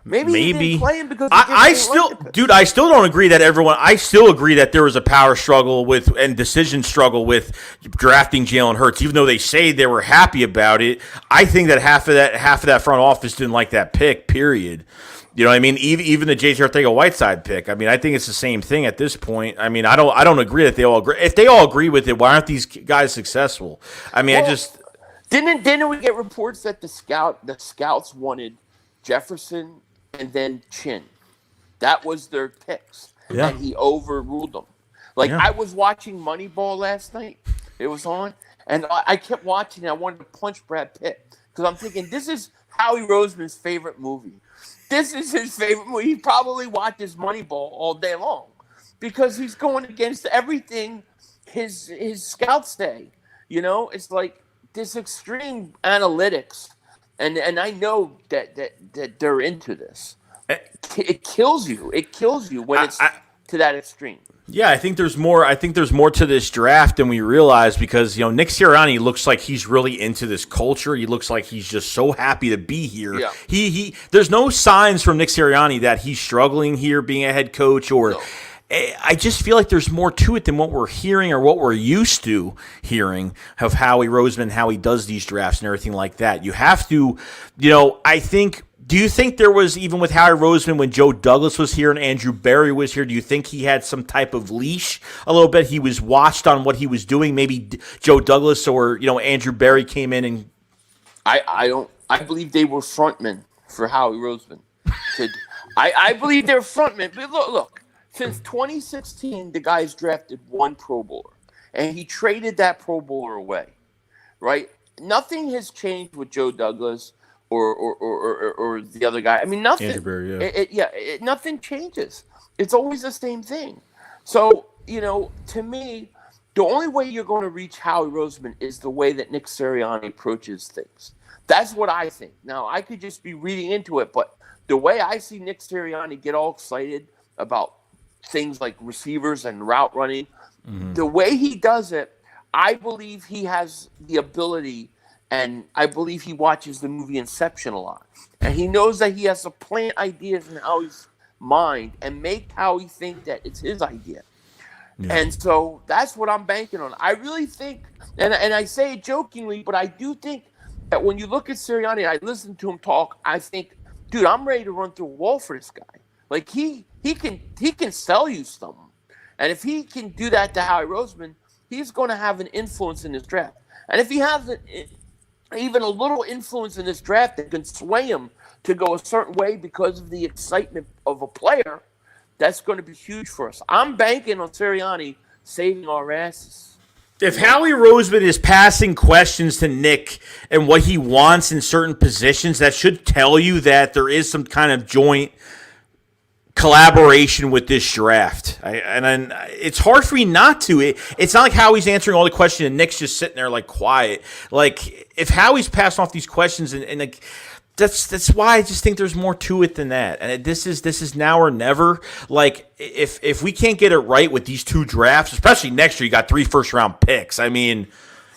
B: Maybe he didn't play him because
A: I still, dude, I still don't agree that everyone. I still agree that there was a power struggle with and decision struggle with drafting Jalen Hurts. Even though they say they were happy about it, I think that half of that front office didn't like that pick. Period. You know what I mean? Even the J.J. Arcega-Whiteside pick. I mean, I think it's the same thing at this point. I mean, I don't agree that they all agree. If they all agree with it, why aren't these guys successful? I mean,
B: well,
A: I just
B: didn't we get reports that the scouts wanted Jefferson and then Chin. That was their picks.
A: Yeah.
B: And he overruled them. Like, I was watching Moneyball last night. It was on. And I kept watching. And I wanted to punch Brad Pitt. Because I'm thinking, this is Howie Roseman's favorite movie. This is his favorite movie. He probably watches Moneyball all day long. Because he's going against everything his scouts say. You know? It's like this extreme analytics. And I know that they're into this. It kills you. It kills you when it's to that extreme.
A: Yeah, I think there's more. I think there's more to this draft than we realize because Nick Sirianni looks like he's really into this culture. He looks like he's just so happy to be here.
B: Yeah.
A: He there's no signs from Nick Sirianni that he's struggling here being a head coach or. No. I just feel like there's more to it than what we're hearing or what we're used to hearing of Howie Roseman, how he does these drafts and everything like that. You have to, I think. Do you think there was, even with Howie Roseman, when Joe Douglas was here and Andrew Berry was here, do you think he had some type of leash a little bit? He was watched on what he was doing. Maybe Joe Douglas or, Andrew Berry came in and...
B: I believe they were frontmen for Howie Roseman. I believe they're frontmen. But look, since 2016, the guy's drafted one Pro Bowler. And he traded that Pro Bowler away, right? Nothing has changed with Joe Douglas or the other guy. I mean, nothing.
A: Andrew Berry, yeah.
B: Nothing changes. It's always the same thing. So, to me, the only way you're going to reach Howie Roseman is the way that Nick Sirianni approaches things. That's what I think. Now, I could just be reading into it, but the way I see Nick Sirianni get all excited about things like receivers and route running, the way he does it, I believe he has the ability. And I believe he watches the movie Inception a lot. And he knows that he has to plant ideas in Howie's mind and make Howie think that it's his idea. Yeah. And so that's what I'm banking on. I really think, and I say it jokingly, but I do think that when you look at Sirianni, I listen to him talk, I think, dude, I'm ready to run through a wall for this guy. Like, he can sell you something. And if he can do that to Howie Roseman, he's going to have an influence in this draft. And if he has even a little influence in this draft that can sway him to go a certain way because of the excitement of a player, that's going to be huge for us. I'm banking on Sirianni saving our asses.
A: If Howie Roseman is passing questions to Nick and what he wants in certain positions, that should tell you that there is some kind of joint collaboration with this draft. And it's hard for me not to. It's not like Howie's answering all the questions and Nick's just sitting there like quiet. Like, if Howie's passing off these questions and like, that's why I just think there's more to it than that. And this is now or never. Like, if we can't get it right with these two drafts, especially next year, you got 3 first-round picks. I mean,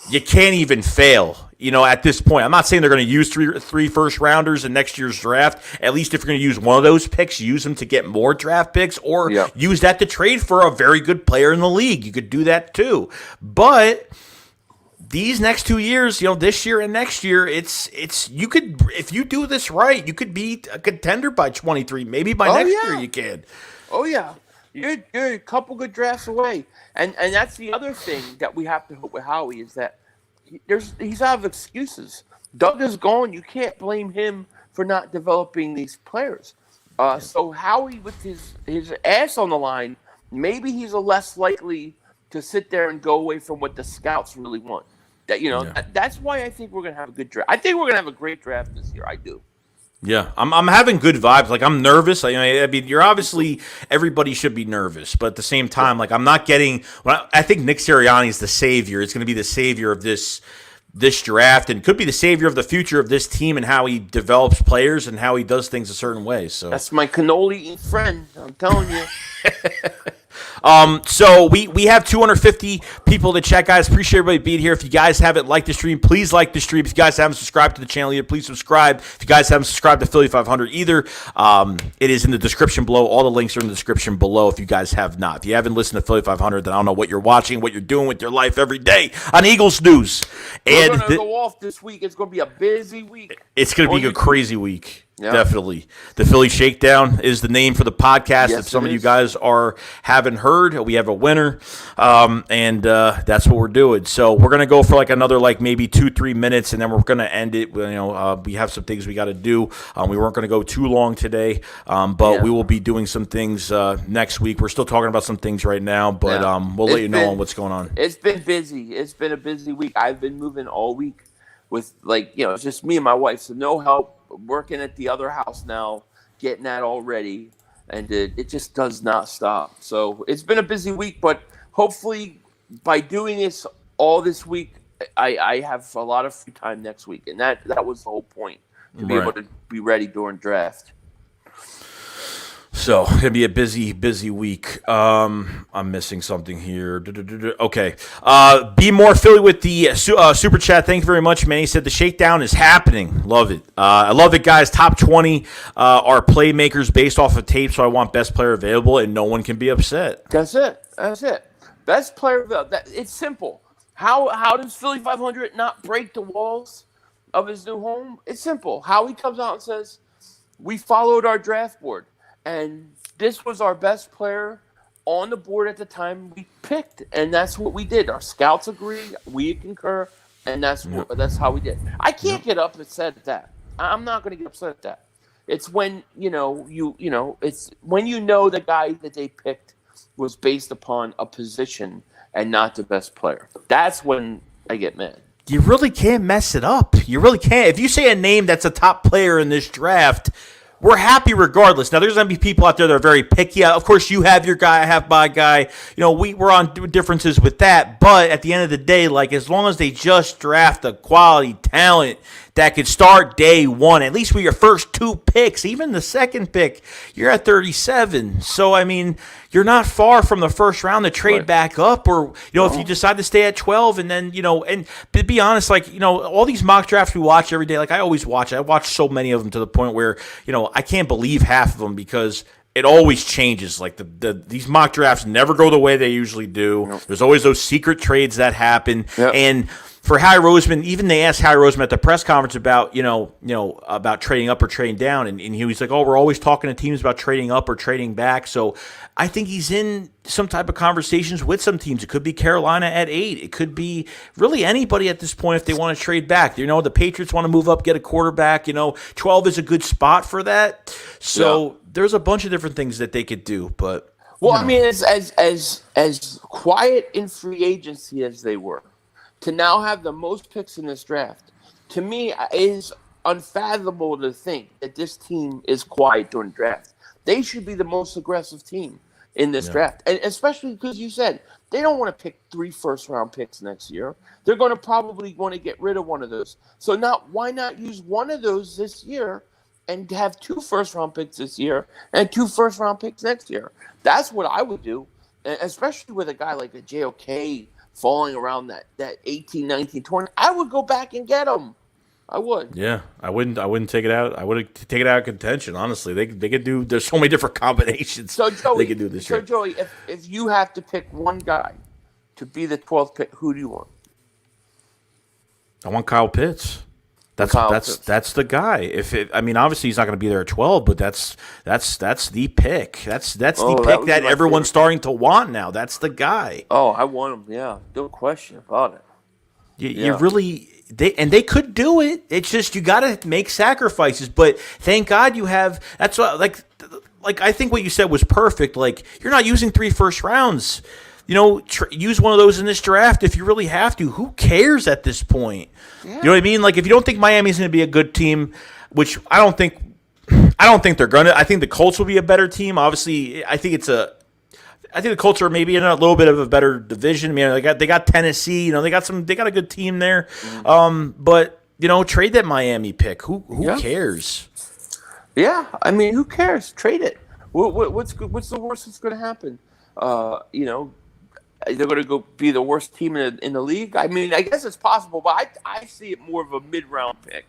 A: you can't even fail. At this point, I'm not saying they're going to use three first rounders in next year's draft. At least if you're going to use one of those picks, use them to get more draft picks or use that to trade for a very good player in the league. You could do that too. But these next 2 years, this year and next year, it's you could, if you do this right, you could be a contender by 23. Maybe by next year you can.
B: Oh yeah. You're a couple good drafts away. And that's the other thing that we have to hope with Howie is that he's out of excuses. Doug is gone. You can't blame him for not developing these players. So Howie, with his ass on the line, maybe he's a less likely to sit there and go away from what the scouts really want. That's why I think we're gonna have a good draft. I think we're gonna have a great draft this year. I do.
A: Yeah, I'm having good vibes. Like, I'm nervous. I mean, you're obviously, everybody should be nervous, but at the same time, like, I'm not getting. I think Nick Sirianni is the savior. It's going to be the savior of this draft, and could be the savior of the future of this team and how he develops players and how he does things a certain way. So
B: that's my cannoli friend. I'm telling you.
A: So we have 250 people to chat, guys. Appreciate everybody being here. If you guys haven't liked the stream, please like the stream. If you guys haven't subscribed to the channel yet, please subscribe. If you guys haven't subscribed to Philly.500 either, it is in the description below. All the links are in the description below if you guys have not. If you haven't listened to Philly.500, then I don't know what you're watching, what you're doing with your life every day on Eagles News.
B: We're going to go off this week. It's going to be a busy week.
A: It's going to be a crazy week. Yeah. Definitely. The Philly Shakedown is the name for the podcast. Yes, if some of you guys haven't heard, we have a winner, and that's what we're doing. So we're going to go for like another maybe 2-3 minutes, and then we're going to end it. We have some things we got to do. We weren't going to go too long today, but we will be doing some things next week. We're still talking about some things right now, but we'll let you know on what's going on.
B: It's been busy. It's been a busy week. I've been moving all week with it's just me and my wife, so no help. Working at the other house now, getting that all ready, and it just does not stop. So it's been a busy week, but hopefully by doing this all this week, I have a lot of free time next week, and that was the whole point, to be able to be ready during draft.
A: So, it's going to be a busy week. I'm missing something here. Okay. Be More Philly with the Super Chat. Thank you very much, man. He said the shakedown is happening. Love it. I love it, guys. Top 20 are playmakers based off of tape, so I want best player available, and no one can be upset.
B: That's it. Best player available. It's simple. How does Philly.500 not break the walls of his new home? It's simple. How he comes out and says, we followed our draft board. And this was our best player on the board at the time we picked, and that's what we did. Our scouts agree, we concur, and that's how we did. I can't get upset at that. I'm not going to get upset at that. It's when it's when the guy that they picked was based upon a position and not the best player. That's when I get mad.
A: You really can't mess it up. You really can't. If you say a name that's a top player in this draft, we're happy regardless. Now, there's going to be people out there that are very picky. Of course, you have your guy, I have my guy. We're on differences with that. But at the end of the day, as long as they just draft a quality talent that could start day one, at least with your first 2 picks, even the second pick, you're at 37. So, you're not far from the first round to trade back up, or if you decide to stay at 12, and then and to be honest, all these mock drafts we watch every day, I always watch. I watch so many of them to the point where I can't believe half of them because it always changes. These mock drafts never go the way they usually do. Nope. There's always those secret trades that happen, and for Howie Roseman, even they asked Howie Roseman at the press conference about about trading up or trading down, and he was like, "Oh, we're always talking to teams about trading up or trading back." So I think he's in some type of conversations with some teams. It could be Carolina at 8. It could be really anybody at this point if they want to trade back. The Patriots want to move up, get a quarterback. 12 is a good spot for that. So there's a bunch of different things that they could do. But
B: as quiet in free agency as they were, to now have the most picks in this draft, to me, is unfathomable to think that this team is quiet during draft. They should be the most aggressive team in this draft, and especially because you said they don't want to pick 3 first-round picks next year. They're going to probably want to get rid of one of those. So why not use one of those this year and have 2 first-round picks this year and 2 first-round picks next year? That's what I would do, especially with a guy like a JOK falling around that 18, 19, 20. I would go back and get him. I would.
A: Yeah, I wouldn't take it out. I would take it out of contention. Honestly, they could do. There's so many different combinations.
B: So Joey,
A: they could do this.
B: So Joey, if you have to pick one guy to be the 12th pick, who do you want?
A: I want Kyle Pitts. That's the guy. Obviously he's not going to be there at 12, but that's the pick. That's the pick that everyone's starting to want now. That's the guy.
B: Oh, I want him. Yeah, no question about it.
A: You really. They could do it. It's just you got to make sacrifices. But thank God you have. That's what I think what you said was perfect. You're not using 3 first rounds. Use one of those in this draft if you really have to. Who cares at this point? Yeah. You know what I mean? If you don't think Miami's going to be a good team, which I don't think they're going to. I think the Colts will be a better team. Obviously, I think the Colts are maybe in a little bit of a better division. They got Tennessee. They got a good team there. Mm-hmm. But trade that Miami pick. Who cares?
B: Yeah, who cares? Trade it. What's the worst that's going to happen? They're going to go be the worst team in the league. I mean, I guess it's possible, but I see it more of a mid-round pick.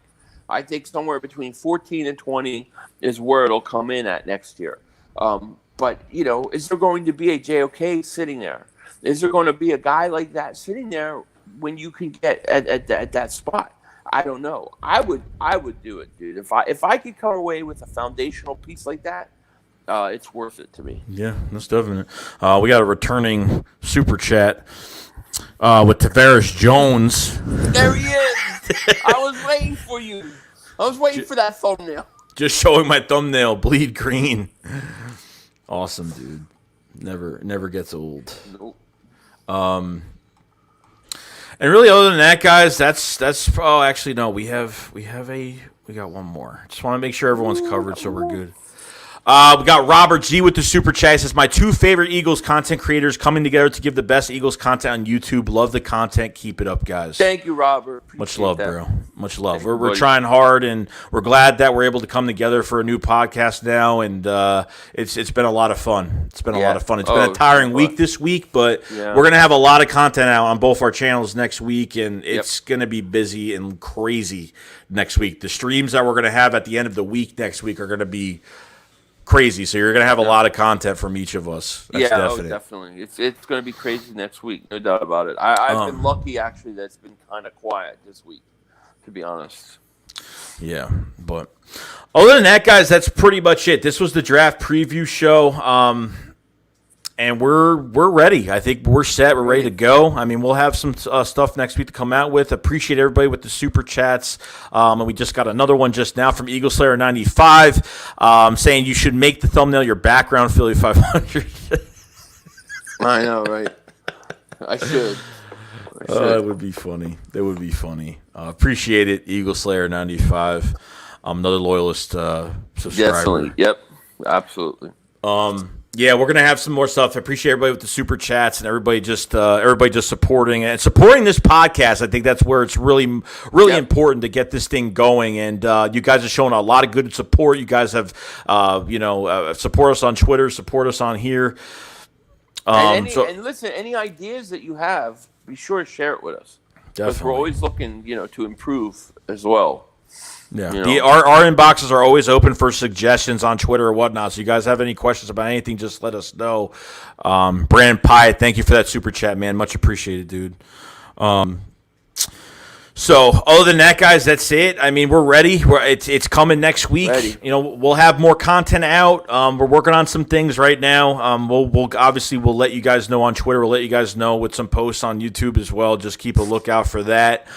B: I think somewhere between 14 and 20 is where it'll come in at next year. But, is there going to be a JOK sitting there? Is there going to be a guy like that sitting there when you can get at that spot? I don't know. I would do it, dude. If I could come away with a foundational piece like that, it's worth it to me.
A: Yeah, that's definite. We got a returning super chat with Tavares Jones.
B: There he is. I was waiting for you. I was waiting for that thumbnail.
A: Just showing my thumbnail, bleed green. Awesome, dude. Never gets old.
B: Nope.
A: And really, other than that, guys, that's. Oh, actually, no. We got one more. Just want to make sure everyone's covered, so we're good. We got Robert G with the super chat. Says, my two favorite Eagles content creators coming together to give the best Eagles content on YouTube. Love the content. Keep it up, guys.
B: Thank you, Robert. Appreciate
A: Much love,
B: that.
A: bro. Much love. We're trying hard, and we're glad that we're able to come together for a new podcast now. And it's been a lot of fun. It's been a lot of fun. It's been a tiring week this week, but we're gonna have a lot of content out on both our channels next week, and it's gonna be busy and crazy next week. The streams that we're gonna have at the end of the week next week are gonna be crazy, so you're gonna have a lot of content from each of us. That's definite.
B: Definitely. It's gonna be crazy next week, no doubt about it. I've been lucky actually that it's been kind of quiet this week, to be honest.
A: Yeah, but other than that, guys, that's pretty much it. This was the draft preview show, and we're ready. I think we're set. We're ready to go. I mean, we'll have some stuff next week to come out with. Appreciate everybody with the super chats. And we just got another one just now from Eagle Slayer 95 saying you should make the thumbnail your background, Philly.500.
B: I know, right? I should.
A: That would be funny. That would be funny. Appreciate it, Eagle Slayer 95. Another loyalist subscriber.
B: Definitely. Yep. Absolutely.
A: Yeah, we're gonna have some more stuff. I appreciate everybody with the super chats and everybody just supporting and supporting this podcast. I think that's where it's really important to get this thing going. And you guys are showing a lot of good support. You guys have support us on Twitter, support us on here.
B: And listen, any ideas that you have, be sure to share it with us. Because we're always looking, to improve as well.
A: Yeah, our inboxes are always open for suggestions on Twitter or whatnot. So you guys have any questions about anything, just let us know. Brandon Pye, thank you for that super chat, man. Much appreciated, dude. So other than that, guys, that's it. I mean, we're ready. It's coming next week.
B: Ready.
A: We'll have more content out. We're working on some things right now. We'll obviously let you guys know on Twitter. We'll let you guys know with some posts on YouTube as well. Just keep a lookout for that.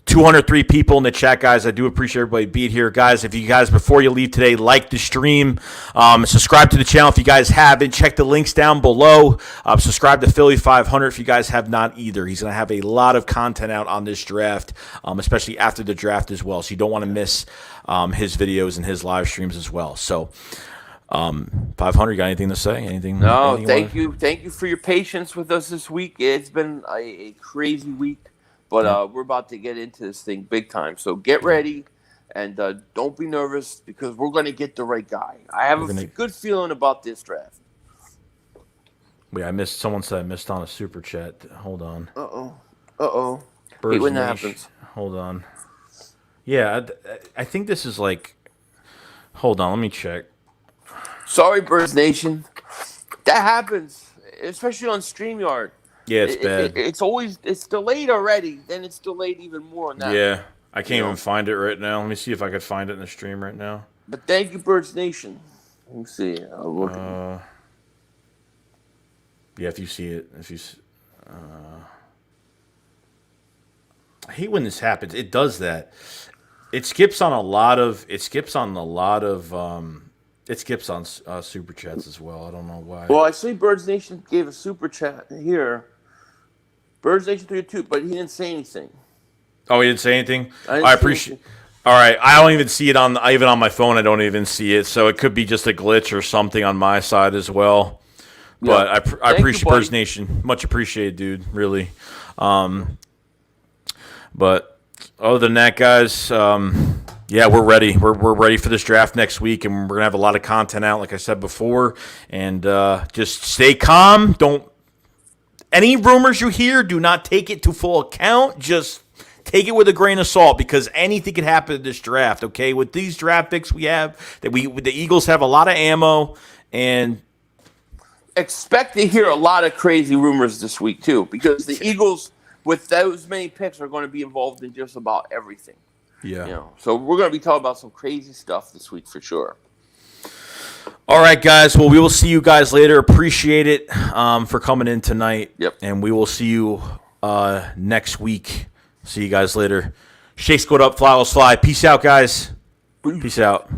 A: 203 people in the chat, guys. I do appreciate everybody being here. Guys, if you guys, before you leave today, like the stream, subscribe to the channel if you guys haven't. Check the links down below. Subscribe to Philly.500 if you guys have not either. He's going to have a lot of content out on this draft, especially after the draft as well. So you don't want to miss his videos and his live streams as well. So 500, got anything to say? Anything?
B: No, thank you. Thank you for your patience with us this week. It's been a crazy week. But we're about to get into this thing big time. So get ready and don't be nervous because we're going to get the right guy. I have a good feeling about this draft.
A: Wait, I missed. Someone said I missed on a super chat. Hold on.
B: Uh-oh. Hate when that happens.
A: Hold on. Yeah, I think this is like... Hold on, let me check.
B: Sorry, Birds Nation. That happens, especially on StreamYard.
A: Yeah, it's bad.
B: It's delayed already. Then it's delayed even more on that.
A: Yeah, I can't even find it right now. Let me see if I could find it in the stream right now.
B: But thank you, Birds Nation. Let me see.
A: Yeah, if you see it, I hate when this happens. It does that. It skips on a lot of. It skips on super chats as well. I don't know why.
B: Well, I see Birds Nation gave a super chat here. Birds Nation 3-2, but he didn't say anything.
A: Oh, he didn't say anything? I appreciate. All right, I don't even see it even on my phone. I don't even see it, so it could be just a glitch or something on my side as well. But yeah. I appreciate Birds Nation. Much appreciated, dude. Really. But other than that, guys, Yeah, we're ready. We're ready for this draft next week, and we're gonna have a lot of content out, like I said before. And just stay calm. Any rumors you hear, do not take it to full account. Just take it with a grain of salt, because anything could happen in this draft. Okay, with these draft picks we have, the Eagles have a lot of ammo, and
B: expect to hear a lot of crazy rumors this week too, because the Eagles, with those many picks, are going to be involved in just about everything.
A: yeah.
B: So we're going to be talking about some crazy stuff this week for sure.
A: All right, guys. Well, we will see you guys later. Appreciate it for coming in tonight.
B: Yep.
A: And we will see you next week. See you guys later. Shakes go up, fly will fly. Peace out, guys. Peace out.